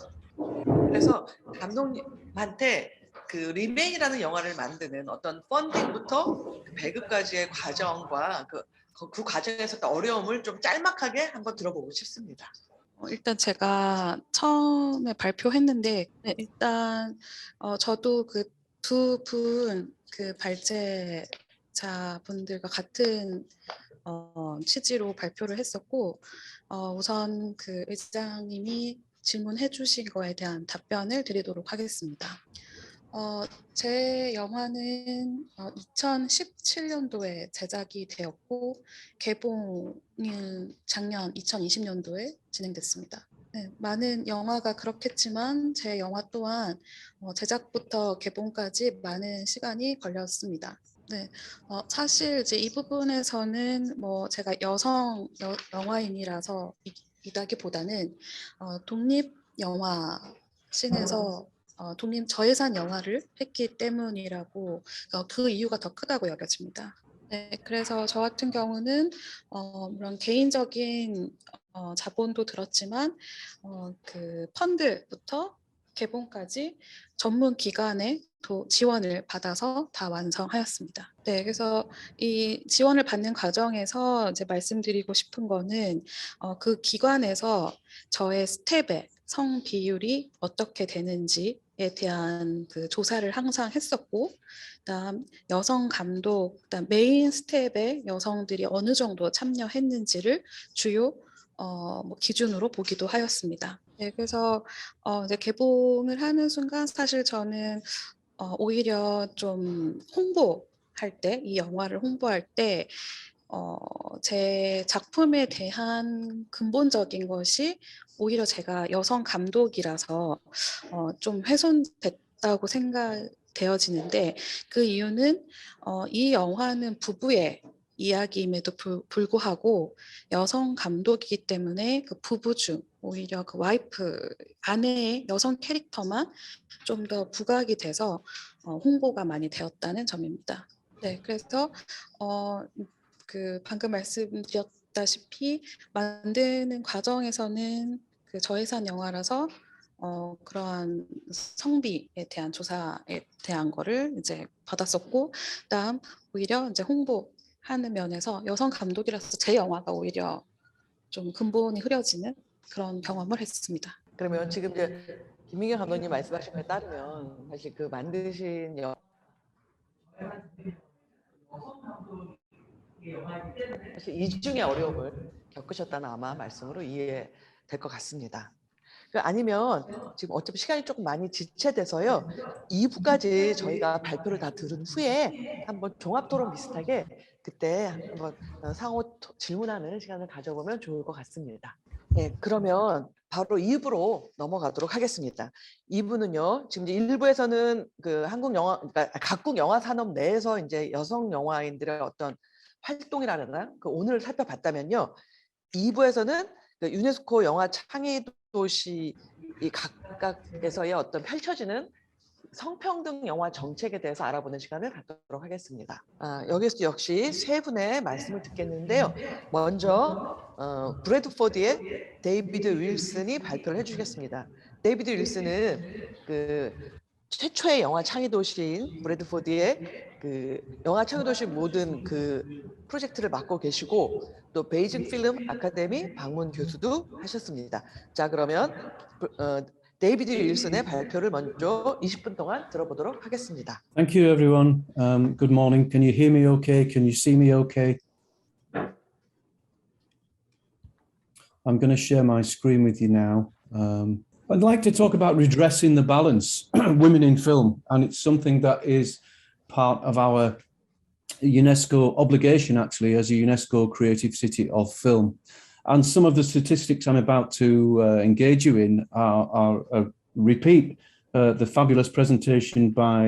그래서 감독님한테 리메인이라는 영화를 만드는 어떤 펀딩부터 배급까지의 과정과 그 과정에서 어려움을 좀 짤막하게 한번 들어보고 싶습니다. 일단 제가 처음에 발표했는데 일단 저도 그 두 분 발제자분들과 같은 취지로 발표를 했었고 우선 그 의장님이 질문해 주신 거에 대한 답변을 드리도록 하겠습니다. 제 영화는 2017년도에 제작이 되었고 개봉은 작년 2020년도에 진행됐습니다. 네, 많은 영화가 그렇겠지만 제 영화 또한 제작부터 개봉까지 많은 시간이 걸렸습니다. 네, 사실 이제 이 부분에서는 제가 여성 영화인이라서 이다기보다는 독립 영화 씬에서 독립 저예산 영화를 했기 때문이라고 그 이유가 더 크다고 여겨집니다. 네, 그래서 저 같은 경우는 물론 개인적인 자본도 들었지만 그 펀드부터 개봉까지 전문 기관의 지원을 받아서 다 완성하였습니다. 네, 그래서 이 지원을 받는 과정에서 이제 말씀드리고 싶은 거는 그 기관에서 저의 스텝의 성 비율이 어떻게 되는지에 대한 그 조사를 항상 했었고, 그다음 여성 감독, 그다음 메인 스텝의 여성들이 어느 정도 참여했는지를 주요 기준으로 보기도 하였습니다. 네, 그래서 이제 개봉을 하는 순간 사실 저는 오히려 좀 홍보할 때, 이 영화를 홍보할 때 제 작품에 대한 근본적인 것이 오히려 제가 여성 감독이라서 좀 훼손됐다고 생각되어지는데 그 이유는 이 영화는 부부의 이야기임에도 불구하고 여성 감독이기 때문에 그 부부 중 오히려 그 와이프 아내의 여성 캐릭터만 좀 더 부각이 돼서 홍보가 많이 되었다는 점입니다. 네, 그래서 그 방금 말씀드렸다시피 만드는 과정에서는 그 저예산 영화라서 그러한 성비에 대한 조사에 대한 거를 이제 받았었고, 그다음 오히려 이제 홍보하는 면에서 여성 감독이라서 제 영화가 오히려 좀 근본이 흐려지는 그런 경험을 했습니다. 그러면 지금 이제 김민경 감독님 말씀하신 거에 따르면 사실 그 만드신 사실 이중의 어려움을 겪으셨다는 아마 말씀으로 이해될 것 같습니다. 아니면 지금 어차피 시간이 조금 많이 지체돼서요. 2부까지 저희가 발표를 다 들은 후에 한번 종합토론 비슷하게 그때 한번 상호 질문하는 시간을 가져보면 좋을 것 같습니다. 네, 그러면 바로 2부로 넘어가도록 하겠습니다. 2부는요. 지금 이제 1부에서는 그 한국 영화, 그러니까 각국 영화 산업 내에서 이제 여성 영화인들의 어떤 활동이라는가 그 오늘 살펴봤다면요. 2부에서는 그 유네스코 영화 창의 도시 이 각각에서의 어떤 펼쳐지는 성평등 영화 정책에 대해서 알아보는 시간을 갖도록 하겠습니다. 여기서 역시 세 분의 말씀을 듣겠는데요. 먼저 브래드포드의 데이비드 윌슨이 발표를 해주시겠습니다. 데이비드 윌슨은 그 최초의 영화 창의 도시인 브래드포드의 그 영화 창의 도시 모든 그 프로젝트를 맡고 계시고 또 베이징 필름 아카데미 방문 교수도 하셨습니다. 자, 그러면 데이비드 윌슨의 발표를 먼저 20분 동안 들어보도록 하겠습니다. Thank you, everyone. Good morning. Can you hear me okay? Can you see me okay? I'm going to share my screen with you now. I'd like to talk about redressing the balance, women in film, and it's something that is part of our UNESCO obligation, actually, as a UNESCO Creative City of Film. And some of the statistics I'm about to engage you in are repeat the fabulous presentation by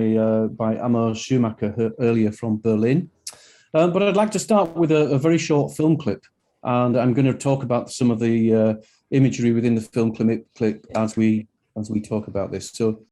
Amar Schumacher earlier from Berlin. But I'd like to start with a very short film clip, and I'm going to talk about some of the imagery within the film clip as we talk about this. So.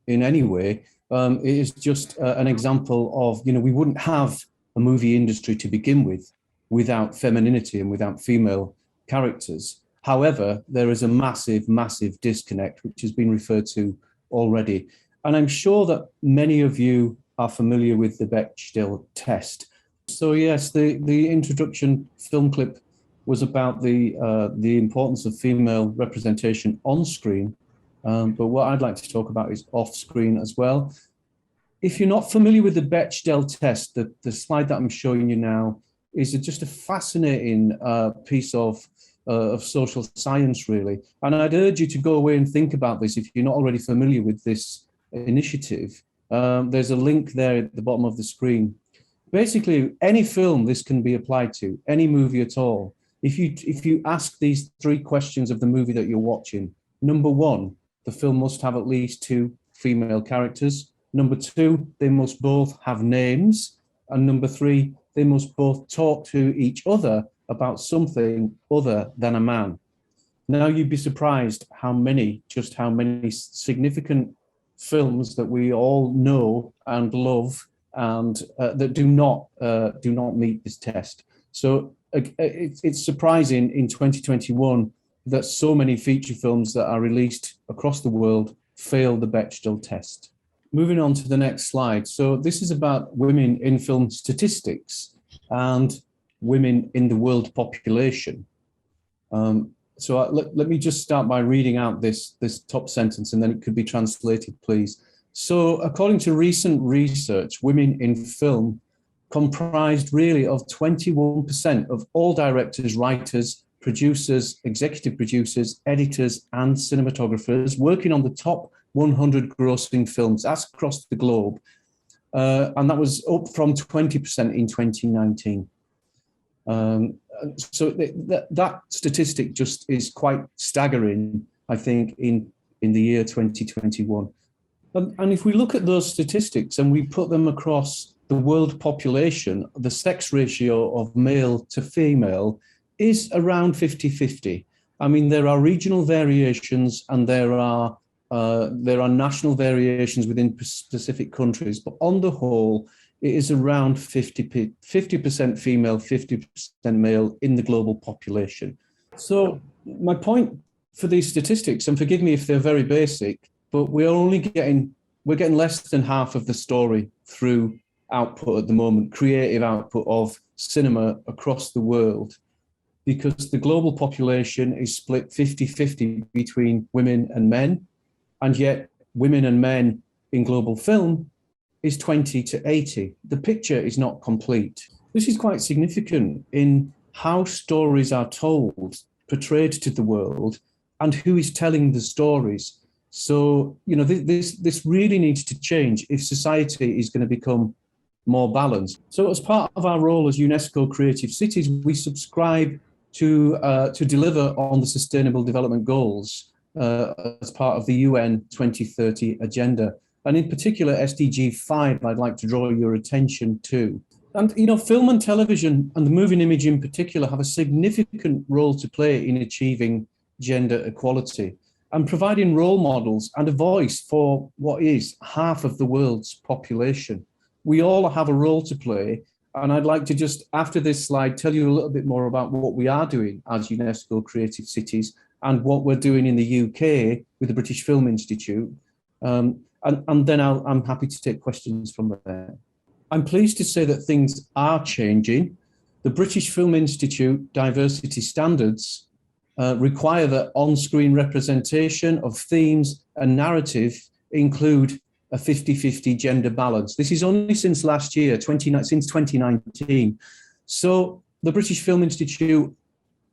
In any way, it is just an example of, we wouldn't have a movie industry to begin with without femininity and without female characters. However, there is a massive, massive disconnect, which has been referred to already. And I'm sure that many of you are familiar with the Bechdel test. So yes, the introduction film clip was about the importance of female representation on screen. But what I'd like to talk about is off screen as well. If you're not familiar with the Bechdel test, the slide that I'm showing you now is just a fascinating piece of social science, really. And I'd urge you to go away and think about this if you're not already familiar with this initiative. There's a link there at the bottom of the screen. Basically, any film this can be applied to, any movie at all. If you ask these three questions of the movie that you're watching, number one, the film must have at least 2 female characters. Number 2, they must both have names. And number 3, they must both talk to each other about something other than a man. Now you'd be surprised how many significant films that we all know and love and that do not meet this test. So it's surprising in 2021 that so many feature films that are released across the world fail the Bechdel test. Moving on to the next slide. So this is about women in film statistics and women in the world population. Let me just start by reading out this top sentence, and then it could be translated, please. So according to recent research, women in film comprised really of 21% of all directors, writers, producers, executive producers, editors, and cinematographers working on the top 100 grossing films. That's across the globe. And that was up from 20% in 2019. So that statistic just is quite staggering, I think, in the year 2021. And if we look at those statistics and we put them across the world population, the sex ratio of male to female is around 50-50. I mean, there are regional variations and there are national variations within specific countries, but on the whole, it is around 50% female, 50% male in the global population. So my point for these statistics, and forgive me if they're very basic, but we're getting less than half of the story through output at the moment, creative output of cinema across the world, because the global population is split 50-50 between women and men, and yet women and men in global film is 20-80. The picture is not complete. This is quite significant in how stories are told, portrayed to the world, and who is telling the stories. So, you know, this really needs to change if society is going to become more balanced. So as part of our role as UNESCO Creative Cities, we subscribe to deliver on the Sustainable Development Goals as part of the UN 2030 agenda. And in particular, SDG 5, I'd like to draw your attention to. And, you know, film and television and the moving image in particular have a significant role to play in achieving gender equality and providing role models and a voice for what is half of the world's population. We all have a role to play. And I'd like to just, after this slide, tell you a little bit more about what we are doing as UNESCO Creative Cities and what we're doing in the UK with the British Film Institute. And then I'm happy to take questions from there. I'm pleased to say that things are changing. The British Film Institute diversity standards require that on-screen representation of themes and narrative include a 50-50 gender balance. This is only since last year, since 2019. So the British Film Institute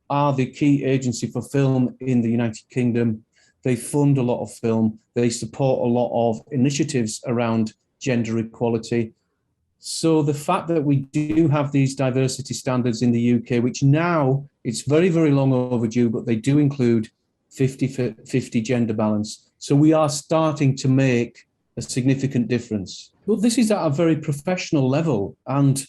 are the key agency for film in the United Kingdom. They fund a lot of film. They support a lot of initiatives around gender equality. So the fact that we do have these diversity standards in the UK, which now it's very, very long overdue, but they do include 50-50 gender balance. So we are starting to make a significant difference. But this is at a very professional level, and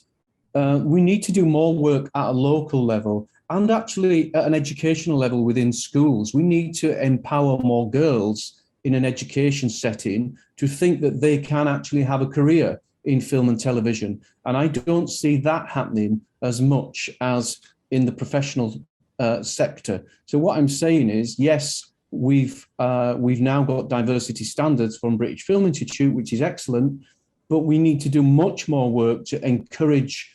we need to do more work at a local level and actually at an educational level within schools. We need to empower more girls in an education setting to think that they can actually have a career in film and television. And I don't see that happening as much as in the professional sector. So what I'm saying is, yes, we've now got diversity standards from British Film Institute, which is excellent, but we need to do much more work to encourage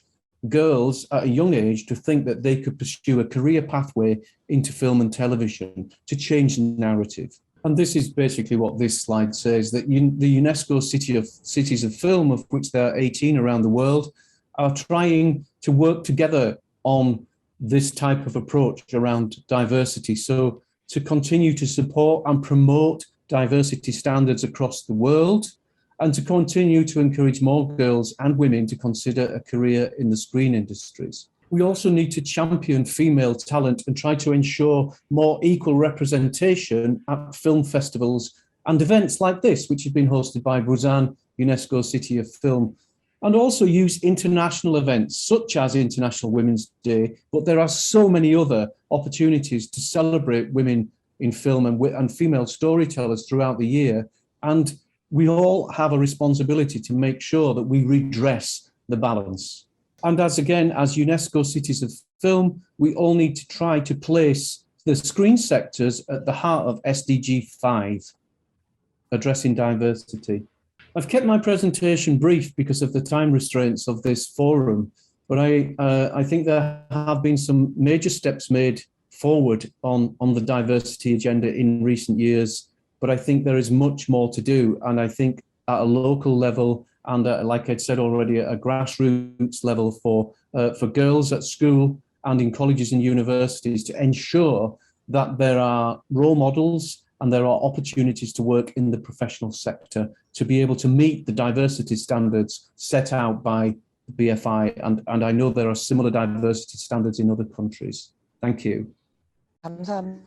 girls at a young age to think that they could pursue a career pathway into film and television to change the narrative. And this is basically what this slide says, that the UNESCO Cities of Film, of which there are 18 around the world, are trying to work together on this type of approach around diversity. So to continue to support and promote diversity standards across the world, and to continue to encourage more girls and women to consider a career in the screen industries. We also need to champion female talent and try to ensure more equal representation at film festivals and events like this, which has been hosted by Busan UNESCO City of Film, and also use international events such as International Women's Day. But there are so many other opportunities to celebrate women in film and female storytellers throughout the year. And we all have a responsibility to make sure that we redress the balance. And as UNESCO Cities of Film, we all need to try to place the screen sectors at the heart of SDG 5, addressing diversity. I've kept my presentation brief because of the time restraints of this forum, but I think there have been some major steps made forward on the diversity agenda in recent years, but I think there is much more to do. And I think at a local level and like I'd said already, at a grassroots level for girls at school and in colleges and universities to ensure that there are role models and there are opportunities to work in the professional sector to be able to meet the diversity standards set out by the BFI. And I know there are similar diversity standards in other countries. Thank you. 감사합니다.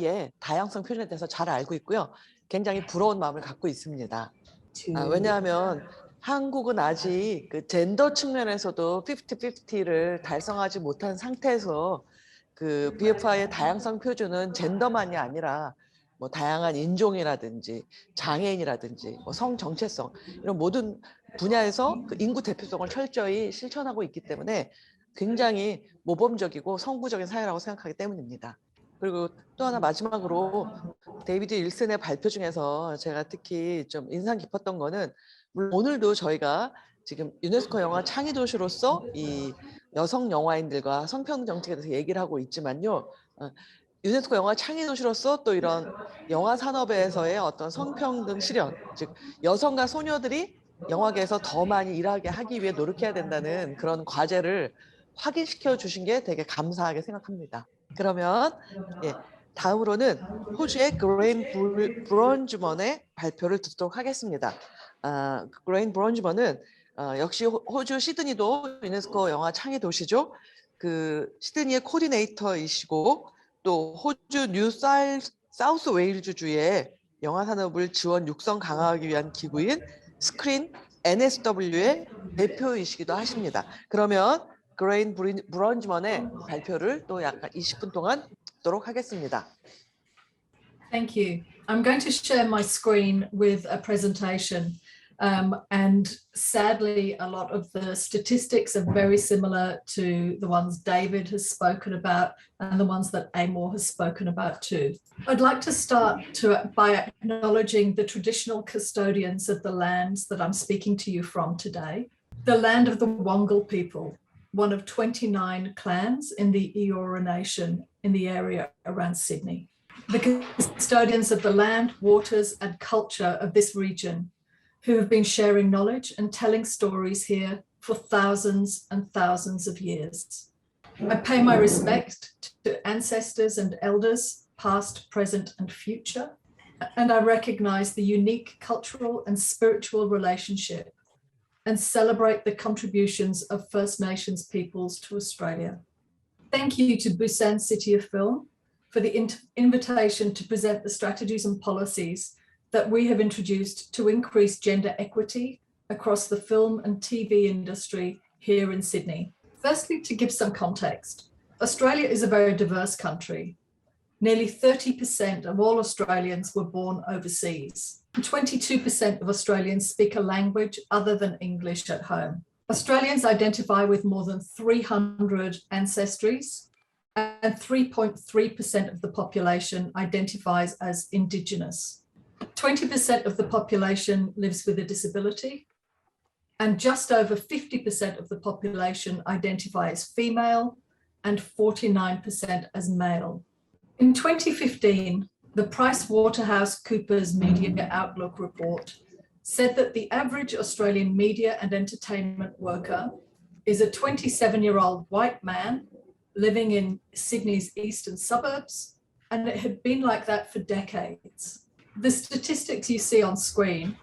의 다양성 표현에 대해서 잘 알고 있고요. 굉장히 부러운 마음을 갖고 있습니다. 왜냐하면 한국은 아직 그 젠더 측면에서도 50-50를 달성하지 못한 상태에서 그 BFI의 다양성 표준은 젠더만이 아니라 뭐 다양한 인종이라든지 장애인이라든지 뭐 성 정체성 이런 모든 분야에서 그 인구 대표성을 철저히 실천하고 있기 때문에 굉장히 모범적이고 선구적인 사회라고 생각하기 때문입니다. 그리고 또 하나 마지막으로 데이비드 윌슨의 발표 중에서 제가 특히 좀 인상 깊었던 거는 물론 오늘도 저희가 지금 유네스코 영화 창의 도시로서 이 여성 영화인들과 성평등 정책에 대해서 얘기를 하고 있지만요. 유네스코 영화 창의 도시로서 또 이런 영화 산업에서의 어떤 성평등 실현, 즉 여성과 소녀들이 영화계에서 더 많이 일하게 하기 위해 노력해야 된다는 그런 과제를 확인시켜 주신 게 되게 감사하게 생각합니다. 그러면 다음으로는 호주의 그레인 브론즈먼의 발표를 듣도록 하겠습니다. 그레인 브론즈먼은 역시 호주 시드니도 유네스코 영화 창의 도시죠. 그 시드니의 코디네이터이시고 또 호주 뉴 사우스 웨일즈주의 영화 산업을 지원 육성 강화하기 위한 기구인 스크린 NSW의 대표이시기도 하십니다. 그러면 그레인 브론즈먼의 발표를 또 약간 20분 동안 듣도록 하겠습니다. Thank you. I'm going to share my screen with a presentation. And sadly, a lot of the statistics are very similar to the ones David has spoken about and the ones that Amor has spoken about too. I'd like to start by acknowledging the traditional custodians of the lands that I'm speaking to you from today. The land of the Wangal people, one of 29 clans in the Eora Nation in the area around Sydney. The custodians of the land, waters and culture of this region, who have been sharing knowledge and telling stories here for thousands and thousands of years. I pay my respect to ancestors and elders, past, present, and future, and I recognize the unique cultural and spiritual relationship and celebrate the contributions of First Nations peoples to Australia. Thank you to Busan City of Film for the invitation to present the strategies and policies that we have introduced to increase gender equity across the film and TV industry here in Sydney. Firstly, to give some context, Australia is a very diverse country. Nearly 30% of all Australians were born overseas. 22% of Australians speak a language other than English at home. Australians identify with more than 300 ancestries, and 3.3% of the population identifies as Indigenous. 20% of the population lives with a disability, and just over 50% of the population identify as female and 49% as male. In 2015, the PricewaterhouseCoopers Media Outlook report said that the average Australian media and entertainment worker is a 27-year-old white man living in Sydney's eastern suburbs, and it had been like that for decades. The statistics you see on screen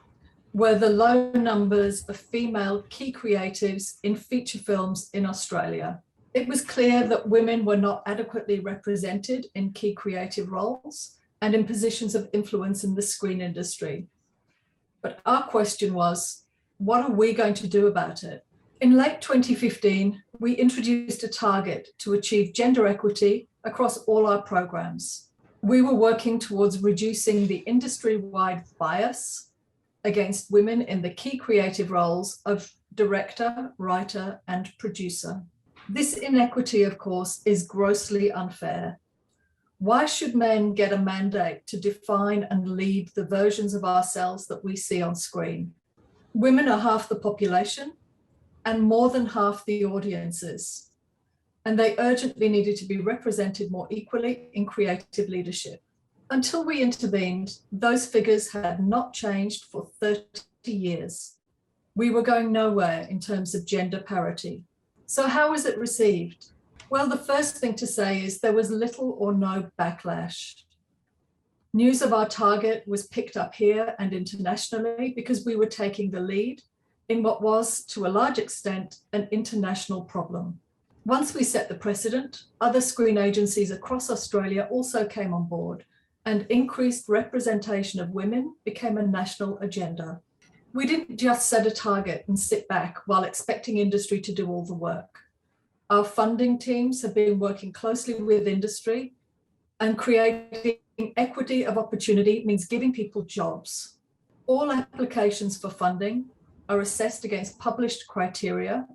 were the low numbers of female key creatives in feature films in Australia. It was clear that women were not adequately represented in key creative roles and in positions of influence in the screen industry. But our question was, what are we going to do about it? In late 2015, we introduced a target to achieve gender equity across all our programs. We were working towards reducing the industry-wide bias against women in the key creative roles of director, writer, and producer. This inequity, of course, is grossly unfair. Why should men get a mandate to define and lead the versions of ourselves that we see on screen? Women are half the population and more than half the audiences, and they urgently needed to be represented more equally in creative leadership. Until we intervened, those figures had not changed for 30 years. We were going nowhere in terms of gender parity. So how was it received? Well, the first thing to say is there was little or no backlash. News of our target was picked up here and internationally because we were taking the lead in what was, to a large extent, an international problem. Once we set the precedent, other screen agencies across Australia also came on board, and increased representation of women became a national agenda. We didn't just set a target and sit back while expecting industry to do all the work. Our funding teams have been working closely with industry, and creating equity of opportunity means giving people jobs. All applications for funding are assessed against published criteria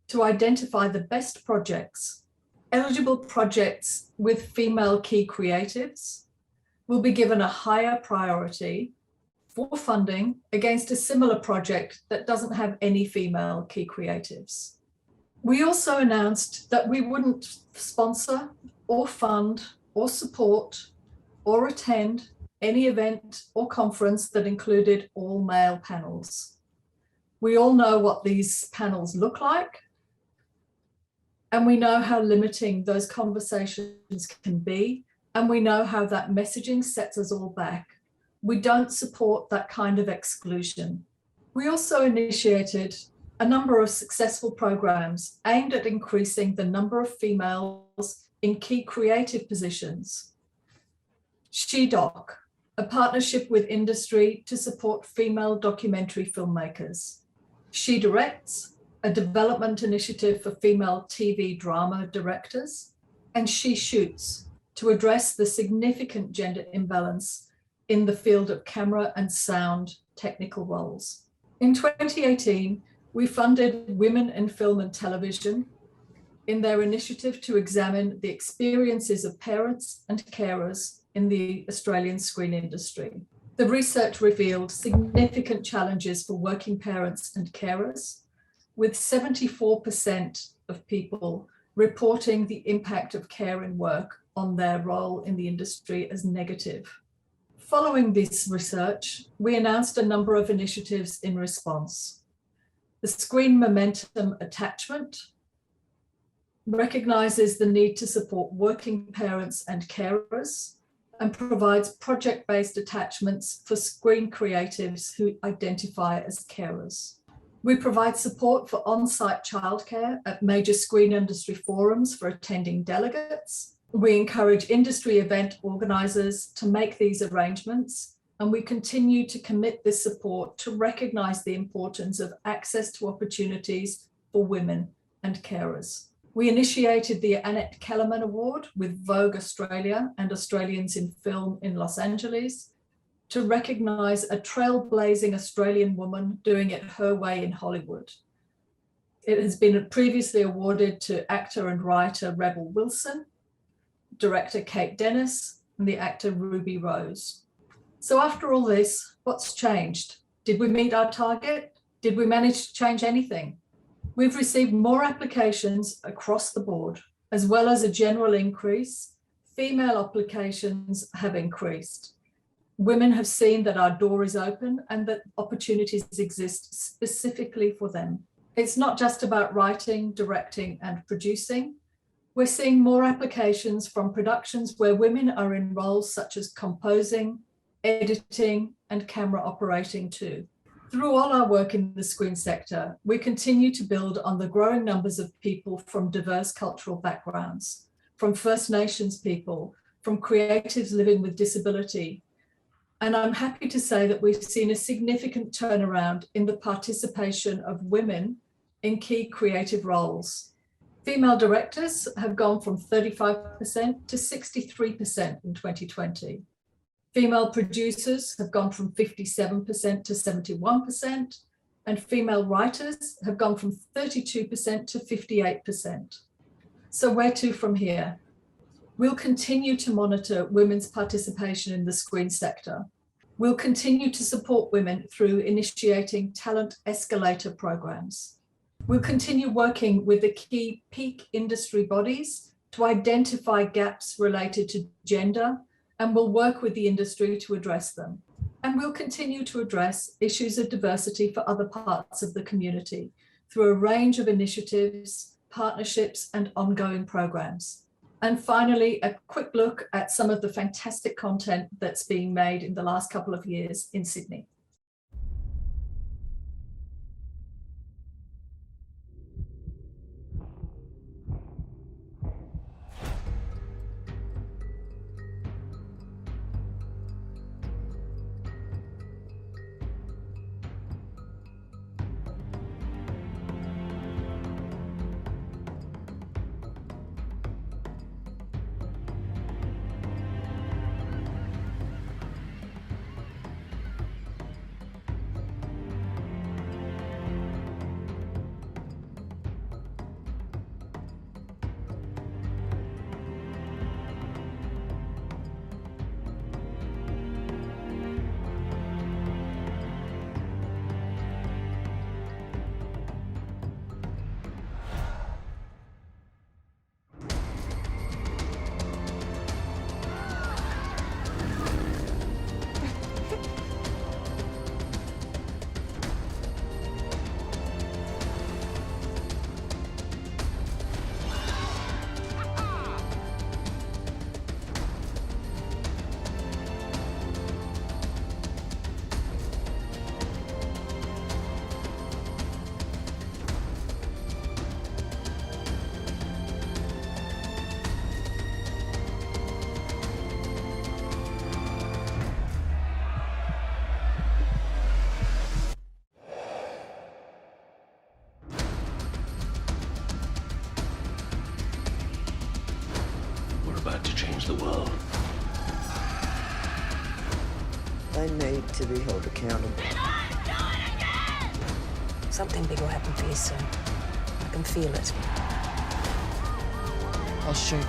to identify the best projects. Eligible projects with female key creatives will be given a higher priority for funding against a similar project that doesn't have any female key creatives. We also announced that we wouldn't sponsor or fund or support or attend any event or conference that included all male panels. We all know what these panels look like, and we know how limiting those conversations can be, and we know how that messaging sets us all back. We don't support that kind of exclusion. We also initiated a number of successful programs aimed at increasing the number of females in key creative positions. SheDoc, a partnership with industry to support female documentary filmmakers. She Directs, a development initiative for female TV drama directors. And She Shoots, to address the significant gender imbalance in the field of camera and sound technical roles. In 2018, we funded Women in Film and Television in their initiative to examine the experiences of parents and carers in the Australian screen industry. The research revealed significant challenges for working parents and carers, with 74% of people reporting the impact of care in work on their role in the industry as negative. Following this research, we announced a number of initiatives in response. The Screen Momentum Attachment recognises the need to support working parents and carers and provides project-based attachments for screen creatives who identify as carers. We provide support for on-site childcare at major screen industry forums for attending delegates. We encourage industry event organisers to make these arrangements, and we continue to commit this support to recognise the importance of access to opportunities for women and carers. We initiated the Annette Kellerman Award with Vogue Australia and Australians in Film in Los Angeles to recognise a trailblazing Australian woman doing it her way in Hollywood. It has been previously awarded to actor and writer Rebel Wilson, director Kate Dennis, and the actor Ruby Rose. So after all this, what's changed? Did we meet our target? Did we manage to change anything? We've received more applications across the board, as well as a general increase. Female applications have increased. Women have seen that our door is open and that opportunities exist specifically for them. It's not just about writing, directing, and producing. We're seeing more applications from productions where women are in roles such as composing, editing, and camera operating too. Through all our work in the screen sector, we continue to build on the growing numbers of people from diverse cultural backgrounds, from First Nations people, from creatives living with disability. And I'm happy to say that we've seen a significant turnaround in the participation of women in key creative roles. Female directors have gone from 35% to 63% in 2020. Female producers have gone from 57% to 71%, and female writers have gone from 32% to 58%. So where to from here? We'll continue to monitor women's participation in the screen sector. We'll continue to support women through initiating talent escalator programs. We'll continue working with the key peak industry bodies to identify gaps related to gender, and we'll work with the industry to address them. And we'll continue to address issues of diversity for other parts of the community through a range of initiatives, partnerships, and ongoing programs. And finally, a quick look at some of the fantastic content that's being made in the last couple of years in Sydney. change the world. They need to be held accountable. Something big will happen for you soon. I can feel it. I'll shoot.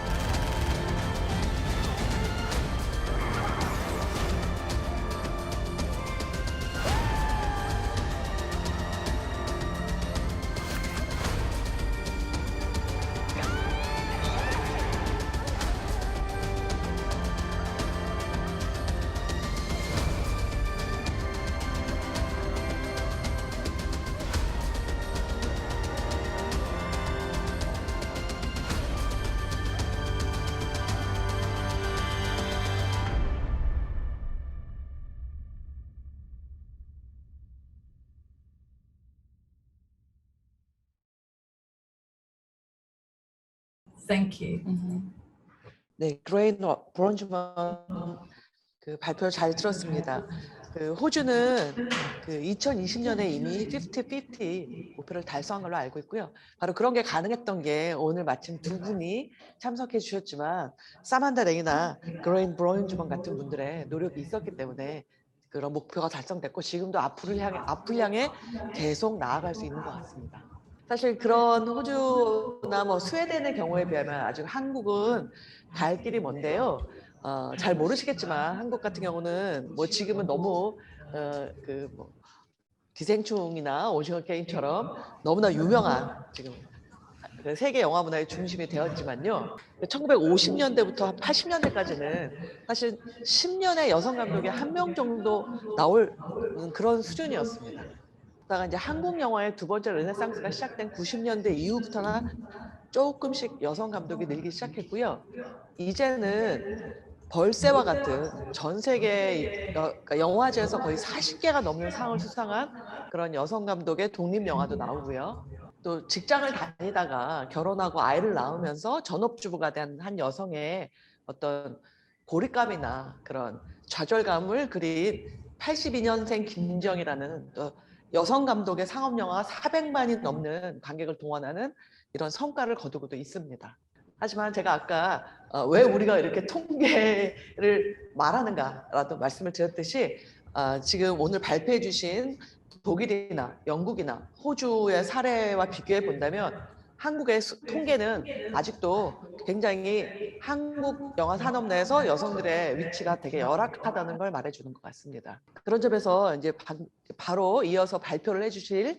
Thank you. 네, 그레인 브론즈먼 그 발표 잘 들었습니다. 그 호주는 그 2020년에 이미 50-50 목표를 달성한 걸로 알고 있고요. 바로 그런 게 가능했던 게 오늘 마침 두 분이 참석해 주셨지만 사만다 랭이나 그레인 브론즈먼 같은 분들의 노력이 있었기 때문에 그런 목표가 달성됐고 지금도 앞을 향해 계속 나아갈 수 있는 것 같습니다. 사실 그런 호주나 뭐 스웨덴의 경우에 비하면 아직 한국은 갈 길이 먼데요. 잘 모르시겠지만 한국 같은 경우는 뭐 지금은 너무 그 뭐 기생충이나 오징어 게임처럼 너무나 유명한 지금 그 세계 영화 문화의 중심이 되었지만요. 1950년대부터 80년대까지는 사실 10년의 여성 감독이 한 명 정도 나올 그런 수준이었습니다. 그러다가 이제 한국 영화의 두 번째 르네상스가 시작된 90년대 이후부터는 조금씩 여성 감독이 늘기 시작했고요. 이제는 벌새와 같은 전 세계 그러니까 영화제에서 거의 40개가 넘는 상을 수상한 그런 여성 감독의 독립 영화도 나오고요. 또 직장을 다니다가 결혼하고 아이를 낳으면서 전업주부가 된 한 여성의 어떤 고립감이나 그런 좌절감을 그린 82년생 김정이라는 여성 감독의 상업 영화가 400만이 넘는 관객을 동원하는 이런 성과를 거두고도 있습니다. 하지만 제가 아까 왜 우리가 이렇게 통계를 말하는가라도 말씀을 드렸듯이 지금 오늘 발표해 주신 독일이나 영국이나 호주의 사례와 비교해 본다면 한국의 통계는 아직도 굉장히 한국 영화 산업 내에서 여성들의 위치가 되게 열악하다는 걸 말해주는 것 같습니다. 그런 점에서 이제 바로 이어서 발표를 해주실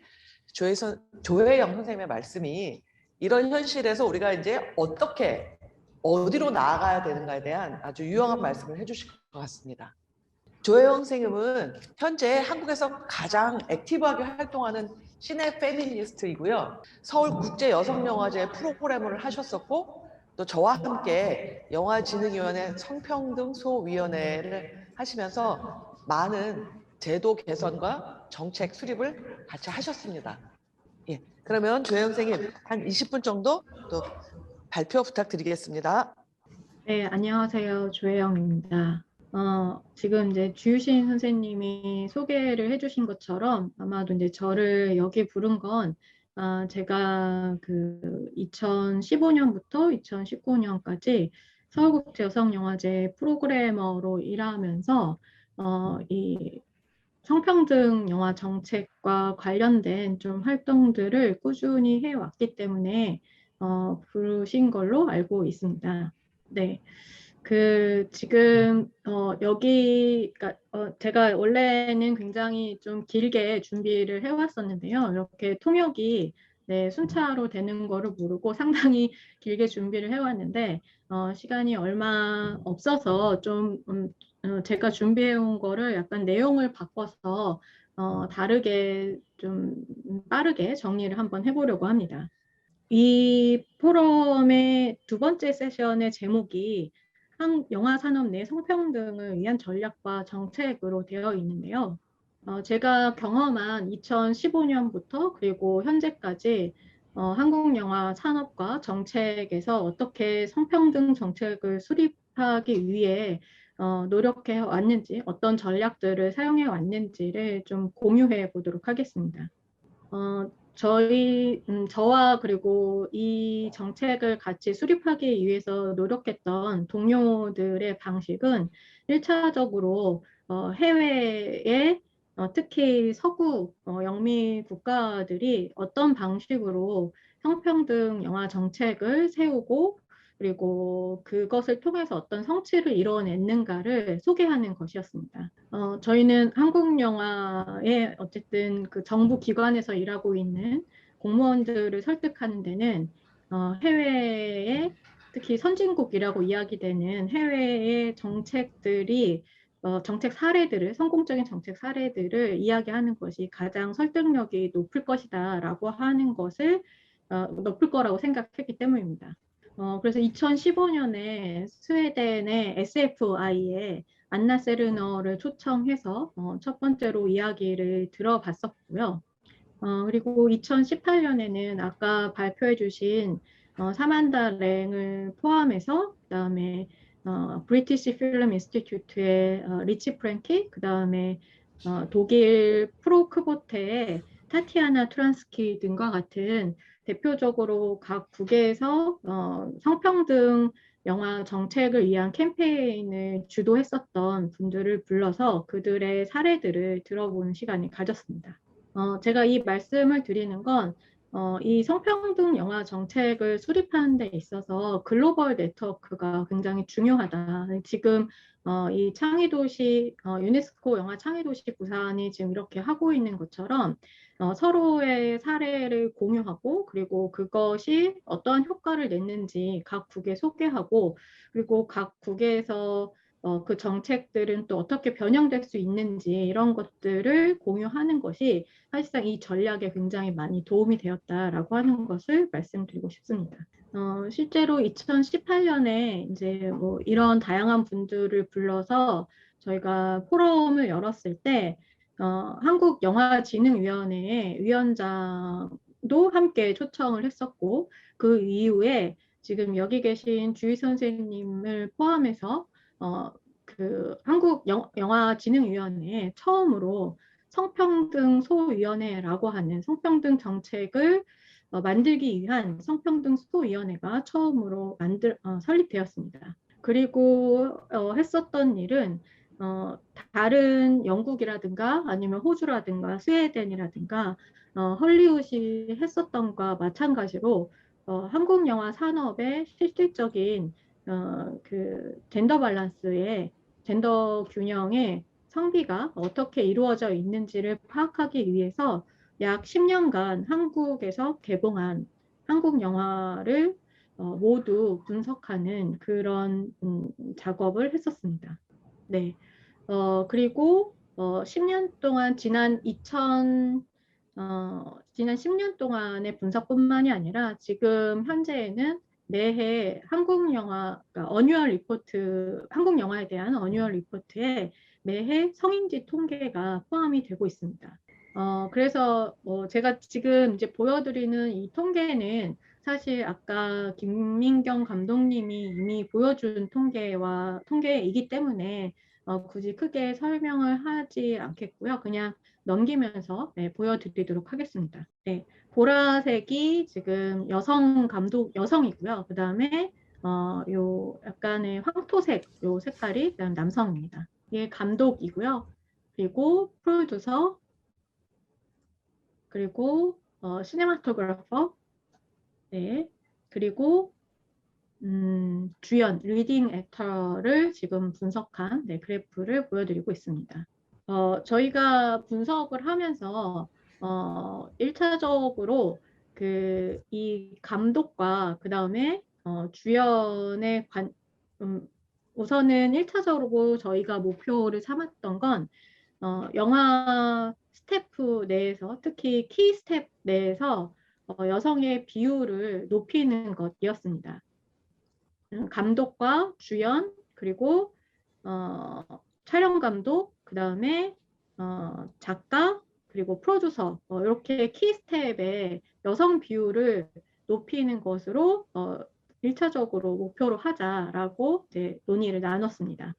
조혜영 선생님의 말씀이 이런 현실에서 우리가 이제 어디로 나아가야 되는가에 대한 아주 유용한 말씀을 해주실 것 같습니다. 조혜영 선생님은 현재 한국에서 가장 액티브하게 활동하는 시네 페미니스트이고요. 서울국제여성영화제 프로그래머를 하셨었고 또 저와 함께 영화진흥위원회 성평등소위원회를 하시면서 많은 제도 개선과 정책 수립을 같이 하셨습니다. 예, 그러면 조혜영 선생님 한 20분 정도 또 발표 부탁드리겠습니다. 네, 안녕하세요. 조혜영입니다. 지금 이제 주유신 선생님이 소개를 해주신 것처럼 아마도 이제 저를 여기 부른 건 제가 그 2015년부터 2019년까지 서울국제여성영화제 프로그래머로 일하면서 이 성평등 영화 정책과 관련된 좀 활동들을 꾸준히 해왔기 때문에 부르신 걸로 알고 있습니다. 네. 지금 제가 원래는 굉장히 좀 길게 준비를 해왔었는데요. 이렇게 통역이 순차로 되는 거를 모르고 상당히 길게 준비를 해왔는데 시간이 얼마 없어서 좀 제가 준비해온 거를 약간 내용을 바꿔서 다르게 좀 빠르게 정리를 한번 해보려고 합니다. 이 포럼의 두 번째 세션의 제목이 영화 산업 내 성평등을 위한 전략과 정책으로 되어 있는데요. 제가 경험한 2015년부터 그리고 현재까지 한국 영화 산업과 정책에서 어떻게 성평등 정책을 수립하기 위해 노력해 왔는지, 어떤 전략들을 사용해 왔는지를 좀 공유해 보도록 하겠습니다. 저와 그리고 이 정책을 같이 수립하기 위해서 노력했던 동료들의 방식은 1차적으로 해외에 특히 서구 영미 국가들이 어떤 방식으로 성평등 영화 정책을 세우고 그리고 그것을 통해서 어떤 성취를 이뤄냈는가를 소개하는 것이었습니다. 저희는 한국 영화의 어쨌든 그 정부 기관에서 일하고 있는 공무원들을 설득하는 데는 해외에 특히 선진국이라고 이야기되는 해외의 정책들이 정책 사례들을 성공적인 정책 사례들을 이야기하는 것이 가장 설득력이 높을 것이다라고 하는 것을 높을 거라고 생각했기 때문입니다. 그래서 2015년에 스웨덴의 SFI에 안나 세르너를 초청해서 첫 번째로 이야기를 들어봤었고요. 그리고 2018년에는 아까 발표해 주신 사만다 랭을 포함해서 그다음에 브리티시 필름 인스티튜트의 리치 프랭키, 그다음에 독일 프로크보테의 타티아나 트란스키 등과 같은 대표적으로 각 국에서 성평등 영화 정책을 위한 캠페인을 주도했었던 분들을 불러서 그들의 사례들을 들어보는 시간을 가졌습니다. 제가 이 말씀을 드리는 건 이 성평등 영화 정책을 수립하는 데 있어서 글로벌 네트워크가 굉장히 중요하다. 지금 이 창의도시, 유네스코 영화 창의도시 부산이 지금 이렇게 하고 있는 것처럼 서로의 사례를 공유하고 그리고 그것이 어떠한 효과를 냈는지 각 국에 소개하고 그리고 각 국에서 그 정책들은 또 어떻게 변형될 수 있는지 이런 것들을 공유하는 것이 사실상 이 전략에 굉장히 많이 도움이 되었다라고 하는 것을 말씀드리고 싶습니다. 실제로 2018년에 이제 뭐 이런 다양한 분들을 불러서 저희가 포럼을 열었을 때 한국영화진흥위원회의 위원장도 함께 초청을 했었고 그 이후에 지금 여기 계신 주희 선생님을 포함해서 그 한국영화진흥위원회에 처음으로 성평등 소위원회라고 하는 성평등 정책을 만들기 위한 성평등 소위원회가 처음으로 설립되었습니다. 그리고 했었던 일은 다른 영국이라든가 아니면 호주라든가 스웨덴이라든가 헐리우드이 했었던 것과 마찬가지로 한국 영화 산업의 실질적인 그 젠더 밸런스의 젠더 균형의 성비가 어떻게 이루어져 있는지를 파악하기 위해서 약 10년간 한국에서 개봉한 한국 영화를 모두 분석하는 그런 작업을 했었습니다. 네. 그리고 10년 동안 지난 10년 동안의 분석뿐만이 아니라 지금 현재에는 매해 한국 영화, 그러니까 어뉴얼 리포트, 한국 영화에 대한 어뉴얼 리포트에 매해 성인지 통계가 포함이 되고 있습니다. 그래서 제가 지금 이제 보여드리는 이 통계는 사실 아까 김민경 감독님이 이미 보여준 통계이기 때문에 굳이 크게 설명을 하지 않겠고요. 그냥 넘기면서 보여드리도록 하겠습니다. 네, 보라색이 지금 여성이고요. 그 다음에 요 약간의 황토색 요 색깔이 그다음 남성입니다. 이게 감독이고요. 그리고 프로듀서, 그리고 시네마토그래퍼, 네, 그리고 주연, 리딩 액터를 지금 분석한 그래프를 보여드리고 있습니다. 저희가 분석을 하면서 1차적으로 이 감독과 그 다음에 주연의 우선은 1차적으로 저희가 목표를 삼았던 건 영화 스태프 내에서 특히 키 스텝 내에서 여성의 비율을 높이는 것이었습니다. 감독과 주연 그리고 촬영 감독 그 다음에 작가 그리고 프로듀서 이렇게 키 스텝의 여성 비율을 높이는 것으로 1차적으로 목표로 하자라고 이제 논의를 나눴습니다.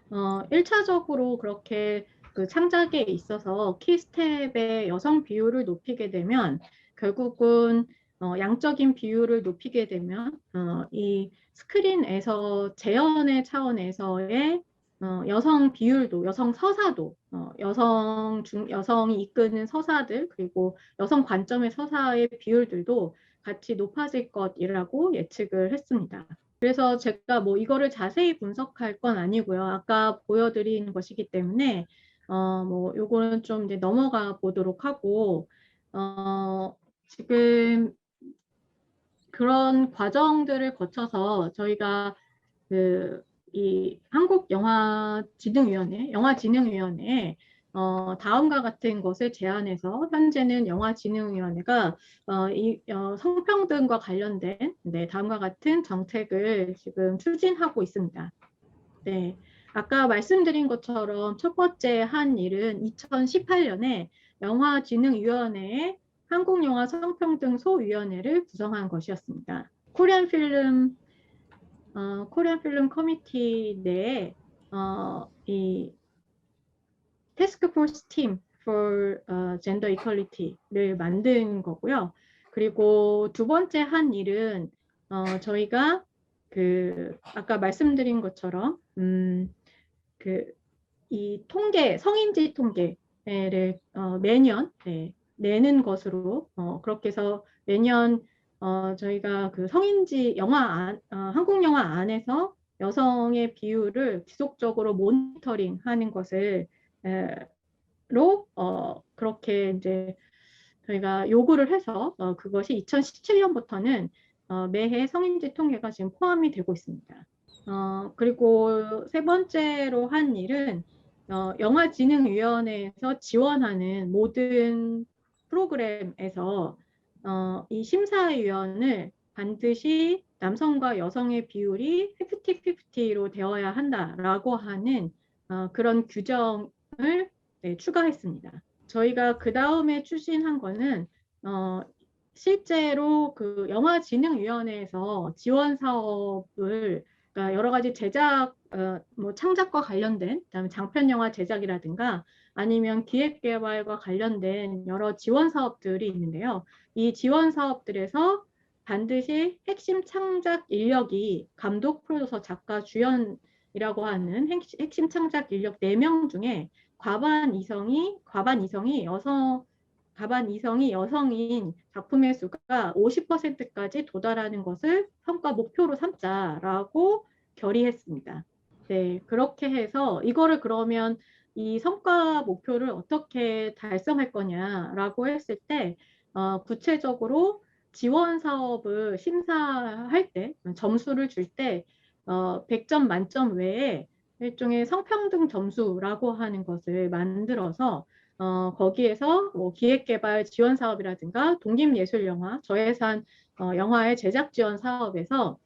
1차적으로 그렇게 그 창작에 있어서 키 스텝의 여성 비율을 높이게 되면 결국은 양적인 비율을 높이게 되면 이 스크린에서 재현의 차원에서의 여성 비율도, 여성 서사도, 여성이 이끄는 서사들, 그리고 여성 관점의 서사의 비율들도 같이 높아질 것이라고 예측을 했습니다. 그래서 제가 뭐 이거를 자세히 분석할 건 아니고요. 아까 보여드린 것이기 때문에 뭐 요거는 좀 이제 넘어가 보도록 하고 지금 그런 과정들을 거쳐서 저희가 이 영화진흥위원회에 다음과 같은 것을 제안해서 현재는 영화진흥위원회가 성평등과 관련된 다음과 같은 정책을 지금 추진하고 있습니다. 네, 아까 말씀드린 것처럼 첫 번째 한 일은 2018년에 영화진흥위원회의 한국영화 성평등 소위원회를 구성한 것이었습니다. 코리안 필름 커미티 내에 이 Task Force Team for Gender Equality를 만든 거고요. 그리고 두 번째 한 일은 저희가 아까 말씀드린 것처럼 이 성인지 통계를 매년 내는 것으로 그렇게 해서 매년 저희가 성인지 한국 영화 안에서 여성의 비율을 지속적으로 모니터링하는 것을 그렇게 이제 저희가 요구를 해서 그것이 2017년부터는 매해 성인지 통계가 지금 포함이 되고 있습니다. 그리고 세 번째로 한 일은 영화진흥위원회에서 지원하는 모든 프로그램에서 이 심사위원을 반드시 남성과 여성의 비율이 50-50로 되어야 한다라고 하는 그런 규정을 추가했습니다. 저희가 그 다음에 추진한 거는 실제로 영화진흥위원회에서 지원 사업을 그러니까 여러 가지 제작, 창작과 관련된, 그다음에 장편 영화 제작이라든가 아니면 기획개발과 관련된 여러 지원 사업들이 있는데요. 이 지원 사업들에서 반드시 핵심 창작 인력이 감독, 프로듀서, 작가, 주연이라고 하는 핵심 창작 인력 4명 중에 과반 이성이 여성인 작품의 수가 50%까지 도달하는 것을 성과 목표로 삼자라고 결의했습니다. 네, 그렇게 해서 이거를 그러면 이 성과 목표를 어떻게 달성할 거냐라고 했을 때 구체적으로 지원 사업을 심사할 때 점수를 줄 때 100점 만점 외에 일종의 성평등 점수라고 하는 것을 만들어서 거기에서 뭐 기획개발 지원 사업이라든가 독립예술영화, 저예산 영화의 제작 지원 사업에서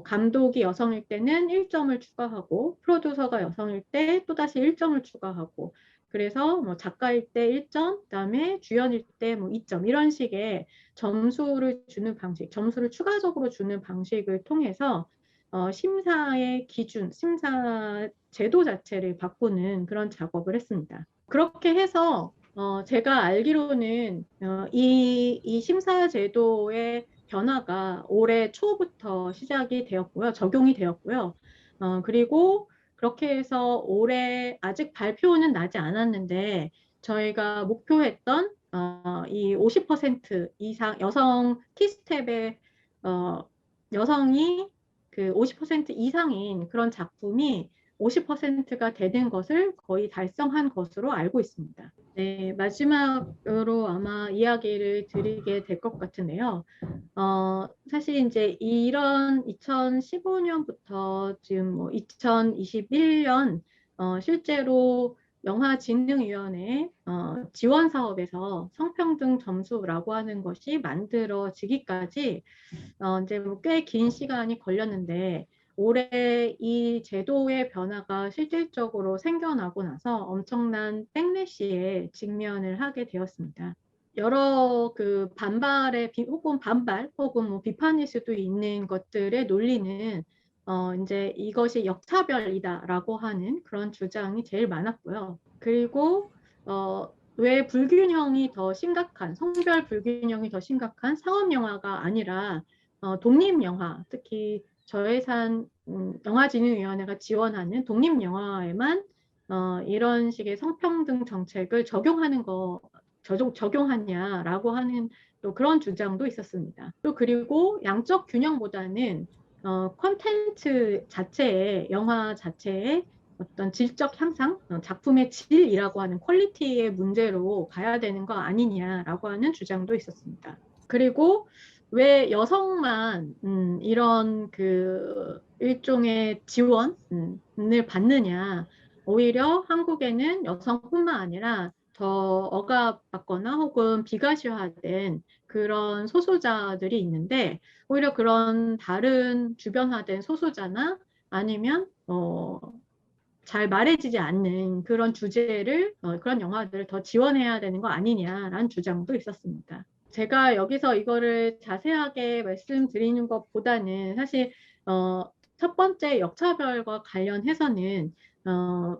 감독이 여성일 때는 1점을 추가하고 프로듀서가 여성일 때 또다시 1점을 추가하고 그래서 뭐 작가일 때 1점, 그다음에 주연일 때 뭐 2점 이런 식의 점수를 주는 방식, 점수를 추가적으로 주는 방식을 통해서 심사의 기준, 심사 제도 자체를 바꾸는 그런 작업을 했습니다. 그렇게 해서 제가 알기로는 이 심사 제도의 변화가 올해 초부터 시작이 되었고요. 적용이 되었고요. 그리고 그렇게 해서 올해 아직 발표는 나지 않았는데 저희가 목표했던 이 50% 이상 여성 키스텝의 여성이 50% 이상인 그런 작품이 50%가 되는 것을 거의 달성한 것으로 알고 있습니다. 네, 마지막으로 아마 이야기를 드리게 될 것 같은데요. 사실 이제 이런 2015년부터 지금 뭐 2021년 실제로 영화진흥위원회 지원 사업에서 성평등 점수라고 하는 것이 만들어지기까지 이제 뭐 꽤 긴 시간이 걸렸는데 올해 이 제도의 변화가 실질적으로 생겨나고 나서 엄청난 백래시에 직면을 하게 되었습니다. 여러 반발 혹은 뭐 비판일 수도 있는 것들의 논리는 이제 이것이 역차별이다라고 하는 그런 주장이 제일 많았고요. 그리고 왜 불균형이 더 심각한, 성별 불균형이 더 심각한 상업 영화가 아니라 독립 영화, 특히 저예산 영화진흥위원회가 지원하는 독립 영화에만 이런 식의 성평등 정책을 적용하냐라고 하는 또 그런 주장도 있었습니다. 또 그리고 양적 균형보다는 콘텐츠 자체에, 영화 자체에 어떤 질적 향상, 작품의 질이라고 하는 퀄리티의 문제로 가야 되는 거 아니냐라고 하는 주장도 있었습니다. 그리고 왜 여성만 이런 그 일종의 지원을 받느냐, 오히려 한국에는 여성뿐만 아니라 더 억압받거나 혹은 비가시화된 그런 소수자들이 있는데, 오히려 그런 다른 주변화된 소수자나 아니면 잘 말해지지 않는 그런 주제를, 그런 영화들을 더 지원해야 되는 거 아니냐라는 주장도 있었습니다. 제가 여기서 이거를 자세하게 말씀드리는 것보다는 사실 첫 번째 역차별과 관련해서는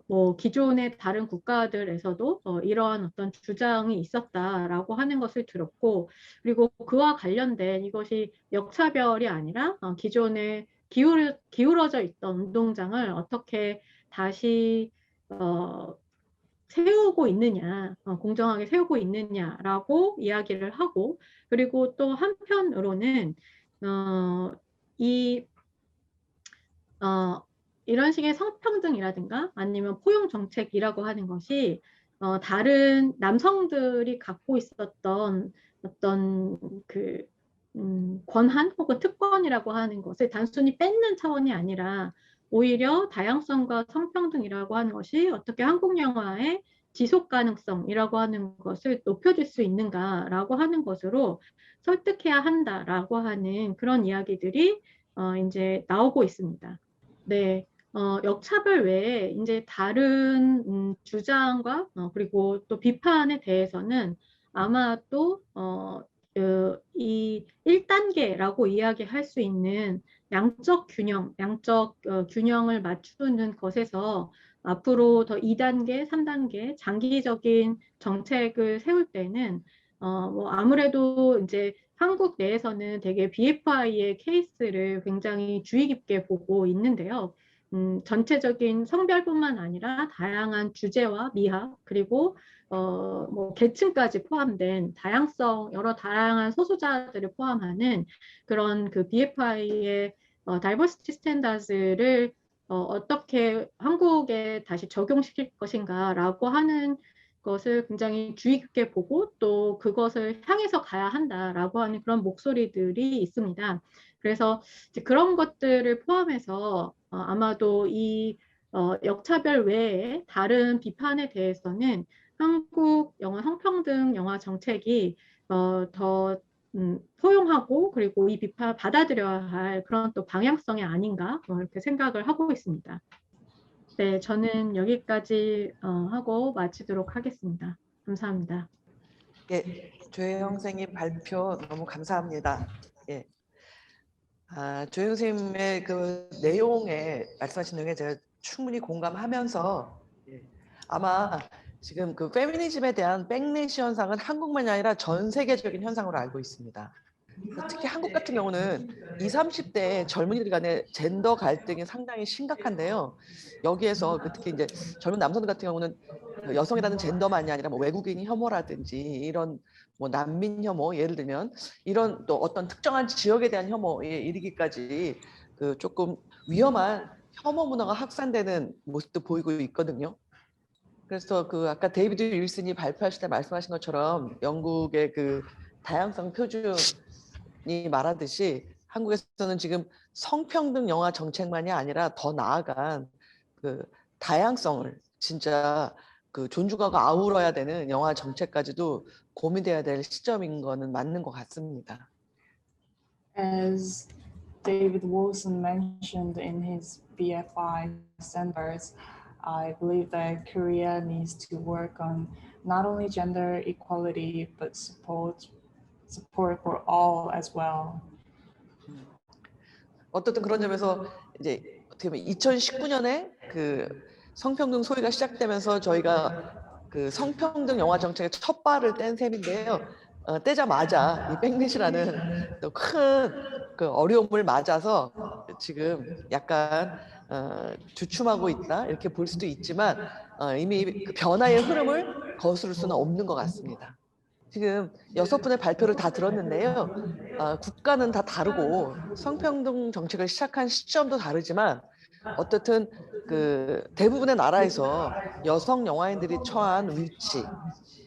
뭐 기존의 다른 국가들에서도 이러한 어떤 주장이 있었다라고 하는 것을 들었고, 그리고 그와 관련된 이것이 역차별이 아니라 기존에 기울어져 있던 운동장을 어떻게 다시 세우고 있느냐, 공정하게 세우고 있느냐라고 이야기를 하고, 그리고 또 한편으로는 이런 식의 성평등이라든가 아니면 포용 정책이라고 하는 것이 다른 남성들이 갖고 있었던 어떤 그 권한 혹은 특권이라고 하는 것을 단순히 뺏는 차원이 아니라 오히려 다양성과 성평등이라고 하는 것이 어떻게 한국 영화의 지속 가능성이라고 하는 것을 높여줄 수 있는가라고 하는 것으로 설득해야 한다라고 하는 그런 이야기들이 이제 나오고 있습니다. 네, 역차별 외에 이제 다른 주장과 그리고 또 비판에 대해서는 아마 또 이 1단계라고 이야기할 수 있는 양적 균형을 맞추는 것에서 앞으로 더 2단계, 3단계 장기적인 정책을 세울 때는 뭐 아무래도 이제 한국 내에서는 되게 BFI의 케이스를 굉장히 주의 깊게 보고 있는데요. 전체적인 성별뿐만 아니라 다양한 주제와 미학, 그리고 뭐 계층까지 포함된 다양성, 여러 다양한 소수자들을 포함하는 그런 그 BFI의 다이버시티 스탠다드를 어떻게 한국에 다시 적용시킬 것인가라고 하는 것을 굉장히 주의 깊게 보고 또 그것을 향해서 가야 한다라고 하는 그런 목소리들이 있습니다. 그래서 이제 그런 것들을 포함해서 아마도 이 역차별 외에 다른 비판에 대해서는 한국 영화 성평등 영화 정책이 더 포용하고 그리고 이 비판을 받아들여야 할 그런 또 방향성이 아닌가 이렇게 생각을 하고 있습니다. 네, 저는 여기까지 하고 마치도록 하겠습니다. 감사합니다. 예, 조혜영 선생님 발표 너무 감사합니다. 예. 조혜영 선생님의 그 내용에 말씀하신 내용에 제가 충분히 공감하면서 아마 지금 그 페미니즘에 대한 백래시 현상은 한국만이 아니라 전 세계적인 현상으로 알고 있습니다. 특히 한국 같은 경우는 20, 30대 젊은이들 간의 젠더 갈등이 상당히 심각한데요. 여기에서 특히 이제 젊은 남성들 같은 경우는 여성이라는 젠더만이 아니라 뭐 외국인 혐오라든지 이런 뭐 난민 혐오, 예를 들면 이런 또 어떤 특정한 지역에 대한 혐오에 이르기까지 그 조금 위험한 혐오 문화가 확산되는 모습도 보이고 있거든요. 그래서 그 아까 데이비드 윌슨이 발표하실 때 말씀하신 것처럼 영국의 그 다양성 표준이 말하듯이 한국에서는 지금 성평등 영화 정책만이 아니라 더 나아간 그 다양성을 진짜 그 존중하고 아우러야 되는 영화 정책까지도 고민돼야 될 시점인 거는 맞는 것 같습니다. As David Wilson mentioned in his BFI standards, I believe that Korea needs to work on not only gender equality but support for all as well. 어떻든 그런 점에서 이제 어떻게 보면 2019년에 그 성평등 소위가 시작되면서 저희가 그 성평등 영화 정책의 첫 발을 뗀 셈인데요. 떼자마자 이 백넷이라는 또 큰 그 어려움을 맞아서 지금 약간 주춤하고 있다 이렇게 볼 수도 있지만 이미 그 변화의 흐름을 거스를 수는 없는 것 같습니다. 지금 6분의 발표를 다 들었는데요. 국가는 다 다르고 성평등 정책을 시작한 시점도 다르지만 어떻든 그 대부분의 나라에서 여성 영화인들이 처한 위치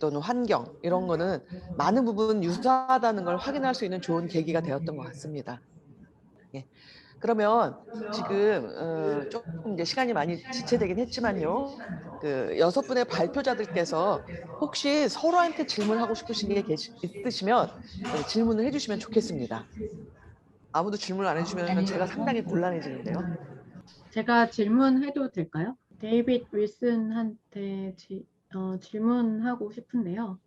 또는 환경 이런 거는 많은 부분 유사하다는 걸 확인할 수 있는 좋은 계기가 되었던 것 같습니다. 예. 그러면 지금 조금 이제 시간이 많이 지체되긴 했지만요. 그 6분의 발표자들께서 혹시 서로한테 질문하고 싶으신 게 있으시면 질문을 해주시면 좋겠습니다. 아무도 질문 안 해주시면 제가 상당히 곤란해지는데요. 제가 질문해도 될까요? 데이빗 윌슨한테 질문하고 싶은데요.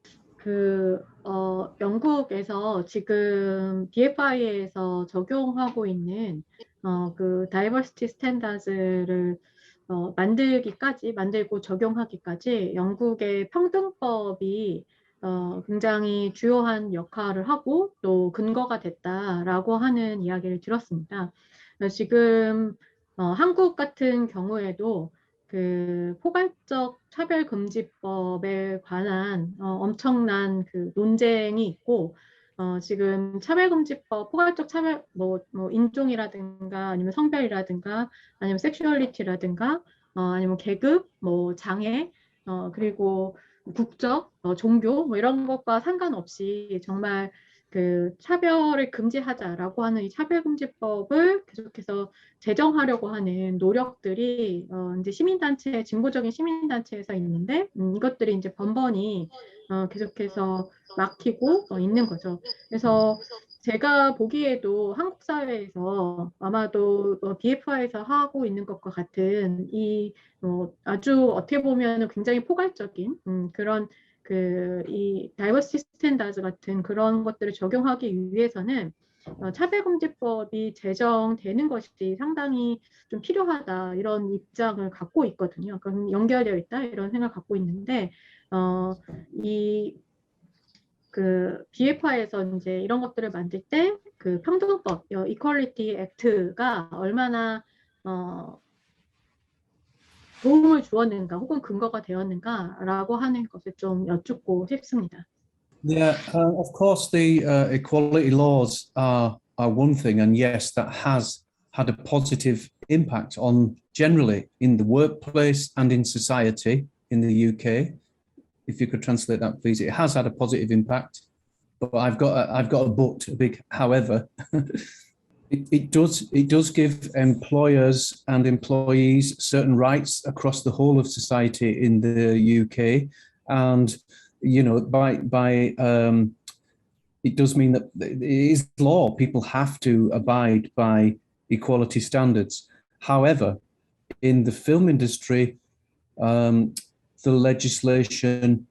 영국에서 지금 BFI에서 적용하고 있는 그 다이버시티 스탠다드를 만들고 적용하기까지 영국의 평등법이 굉장히 주요한 역할을 하고 또 근거가 됐다라고 하는 이야기를 들었습니다. 지금 한국 같은 경우에도 그 포괄적 차별금지법에 관한 엄청난 그 논쟁이 있고 지금 차별금지법, 포괄적 차별, 뭐 인종이라든가 아니면 성별이라든가 아니면 섹슈얼리티라든가 아니면 계급, 뭐 장애, 그리고 국적, 종교 뭐 이런 것과 상관없이 정말 그 차별을 금지하자라고 하는 이 차별금지법을 계속해서 제정하려고 하는 노력들이 이제 시민단체, 진보적인 시민단체에서 있는데 이것들이 이제 번번이 계속해서 막히고 있는 거죠. 그래서 제가 보기에도 한국 사회에서 아마도 BFI에서 하고 있는 것과 같은 이 아주 어떻게 보면 굉장히 포괄적인 그런 이 다이버시티 스탠다드 같은 그런 것들을 적용하기 위해서는 차별금지법이 제정되는 것이 상당히 좀 필요하다 이런 입장을 갖고 있거든요. 그러니까 연결되어 있다 이런 생각을 갖고 있는데 그 BFI에서 이제 이런 것들을 만들 때 그 평등법, Equality Act가 얼마나 도움을 주었는가 혹은 근거가 되었는가라고 하는 것을 좀 여쭙고 싶습니다. Yeah, of course, the equality laws are one thing, and yes, that has had a positive impact on generally in the workplace and in society in the UK. If you could translate that, please. It has had a positive impact, but I've got a but, a big however. It does give employers and employees certain rights across the whole of society in the UK, and you know, it does mean that it is law. People have to abide by equality standards. However, in the film industry, the legislation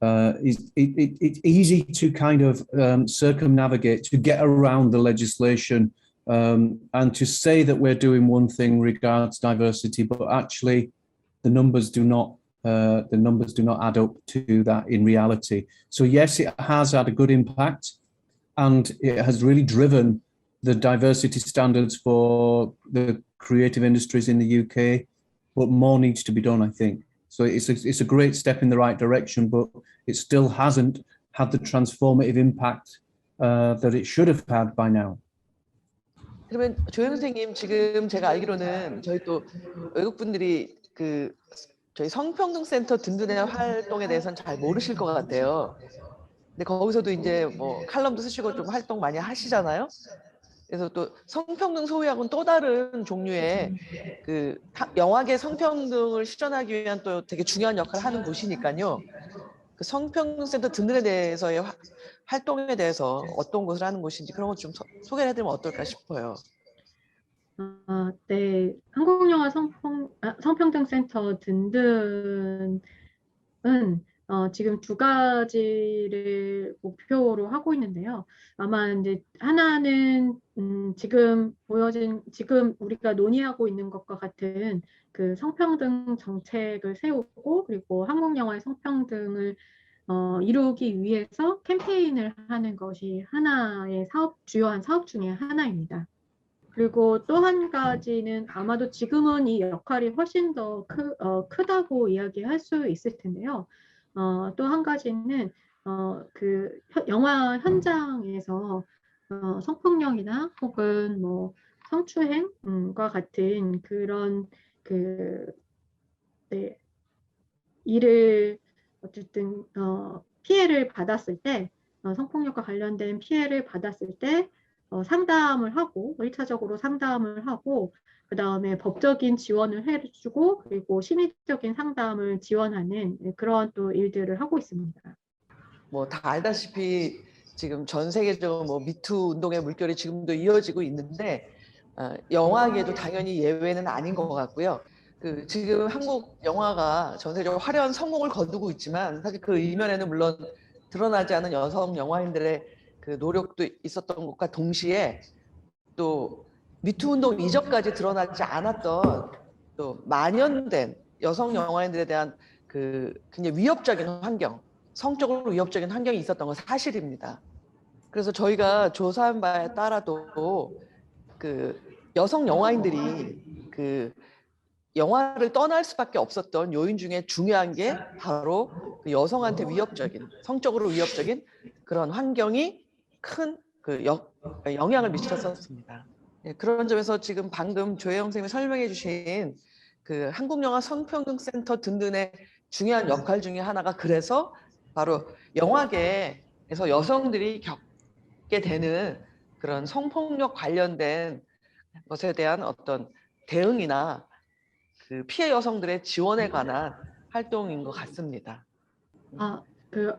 it's easy to kind of circumnavigate, to get around the legislation and to say that we're doing one thing regards diversity, but actually the numbers do not add up to that in reality. So yes, it has had a good impact, and it has really driven the diversity standards for the creative industries in the UK, but more needs to be done, I think. So it's a great step in the right direction, but it still hasn't had the transformative impact that it should have had by now. 그러면 조영 선생님, 지금 제가 알기로는 저희 또 외국분들이 그 저희 성평등센터 든든의 활동에 대해서는 잘 모르실 것 같아요. 근데 거기서도 이제 뭐 칼럼도 쓰시고 좀 활동 많이 하시잖아요. 그래서 또 성평등 소위하고는 또 다른 종류의 그 영화계 성평등을 실현하기 위한 또 되게 중요한 역할을 하는 곳이니까요. 그 성평등센터 든든에 대해서의 활동에 대해서 어떤 것을 하는 곳인지 그런 것 좀 소개를 해드리면 어떨까 싶어요. 네, 한국영화 성평등센터 든든은 지금 두 가지를 목표로 하고 있는데요. 아마 이제 하나는 지금 우리가 논의하고 있는 것과 같은 그 성평등 정책을 세우고, 그리고 한국 영화의 성평등을 이루기 위해서 캠페인을 하는 것이 하나의 주요한 사업 중에 하나입니다. 그리고 또 한 가지는 아마도 지금은 이 역할이 훨씬 더 크다고 이야기할 수 있을 텐데요. 또 한 가지는 그 영화 현장에서 성폭력이나 혹은 뭐 성추행과 같은 그런 네, 일을 어쨌든 피해를 받았을 때, 성폭력과 관련된 피해를 받았을 때 상담을 하고, 1차적으로 상담을 하고, 그 다음에 법적인 지원을 해주고, 그리고 심리적인 상담을 지원하는 그런 또 일들을 하고 있습니다. 뭐 다 알다시피 지금 전 세계적으로 뭐 미투 운동의 물결이 지금도 이어지고 있는데, 영화계도 당연히 예외는 아닌 것 같고요. 지금 한국 영화가 전 세계적으로 화려한 성공을 거두고 있지만, 사실 그 이면에는 물론 드러나지 않은 여성 영화인들의 그 노력도 있었던 것과 동시에, 또 미투 운동 이전까지 드러나지 않았던 또 만연된 여성 영화인들에 대한 그 굉장히 위협적인 환경, 성적으로 위협적인 환경이 있었던 건 사실입니다. 그래서 저희가 조사한 바에 따라도 그 여성 영화인들이 그 영화를 떠날 수밖에 없었던 요인 중에 중요한 게 바로 그 여성한테 위협적인, 성적으로 위협적인 그런 환경이 큰 그 영향을 미쳤었습니다. 예, 그런 점에서 지금 방금 조혜영 선생님이 설명해 주신 그 한국영화 성평등센터 등등의 중요한 역할 중에 하나가, 그래서 바로 영화계에서 여성들이 겪게 되는 그런 성폭력 관련된 것에 대한 어떤 대응이나 그 피해 여성들의 지원에 관한 활동인 것 같습니다.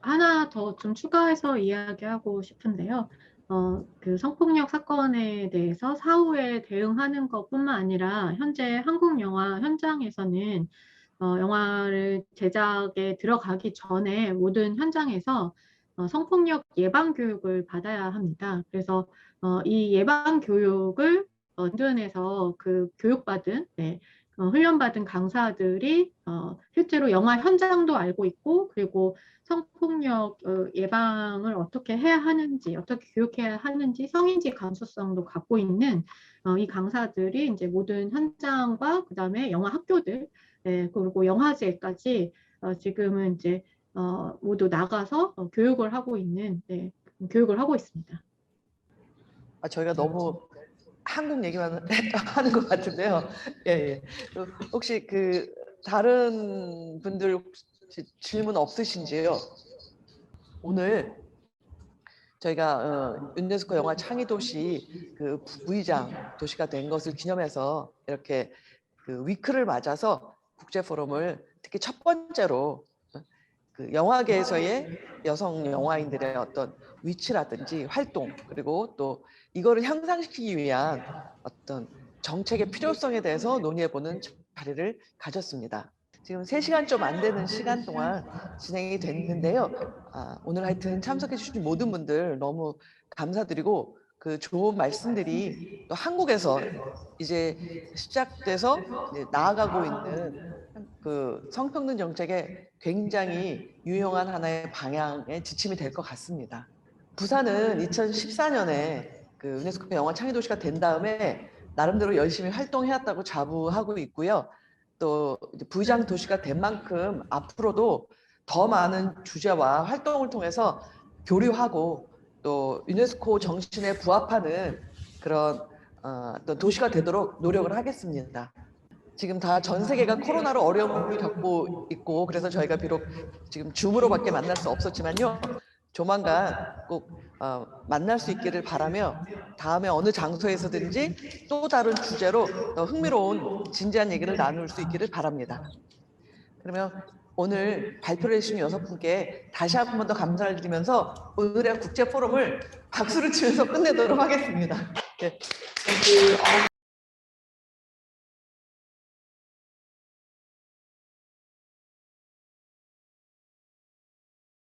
하나 더 좀 추가해서 이야기하고 싶은데요. 그 성폭력 사건에 대해서 사후에 대응하는 것뿐만 아니라, 현재 한국 영화 현장에서는 영화를 제작에 들어가기 전에 모든 현장에서 성폭력 예방 교육을 받아야 합니다. 그래서 이 예방 교육을 런던에서 그 교육받은, 훈련받은 강사들이 실제로 영화 현장도 알고 있고, 그리고 성폭력 예방을 어떻게 해야 하는지, 어떻게 교육해야 하는지 성인지 감수성도 갖고 있는 이 강사들이 이제 모든 현장과 그다음에 영화 학교들, 그리고 영화제까지 지금은 이제 모두 나가서 교육을 하고 있습니다. 저희가 너무 한국 얘기만 하는 것 같은데요. 예. 혹시 그 다른 분들 혹시 질문 없으신지요? 오늘 저희가 유네스코 영화 창의도시 그 부의장 도시가 된 것을 기념해서 이렇게 그 위크를 맞아서 국제 포럼을 특히 첫 번째로 그 영화계에서의 여성 영화인들의 어떤 위치라든지 활동, 그리고 또 이거를 향상시키기 위한 어떤 정책의 필요성에 대해서 논의해보는 자리를 가졌습니다. 지금 3시간 좀 안 되는 시간 동안 진행이 됐는데요. 오늘 하여튼 참석해 주신 모든 분들 너무 감사드리고, 그 좋은 말씀들이 또 한국에서 이제 시작돼서 이제 나아가고 있는 그 성평등 정책의 굉장히 유용한 하나의 방향의 지침이 될 것 같습니다. 부산은 2014년에 그 유네스코 영화 창의도시가 된 다음에 나름대로 열심히 활동해왔다고 자부하고 있고요. 또 부의장 도시가 된 만큼 앞으로도 더 많은 주제와 활동을 통해서 교류하고 또 유네스코 정신에 부합하는 그런 또 도시가 되도록 노력을 하겠습니다. 지금 다 전 세계가 코로나로 어려움을 겪고 있고, 그래서 저희가 비록 지금 줌으로밖에 만날 수 없었지만요, 조만간 꼭 만날 수 있기를 바라며, 다음에 어느 장소에서든지 또 다른 주제로 더 흥미로운 진지한 얘기를 나눌 수 있기를 바랍니다. 그러면 오늘 발표를 해주신 6분께 다시 한 번 더 감사를 드리면서 오늘의 국제 포럼을 박수를 치면서 끝내도록 하겠습니다. 네.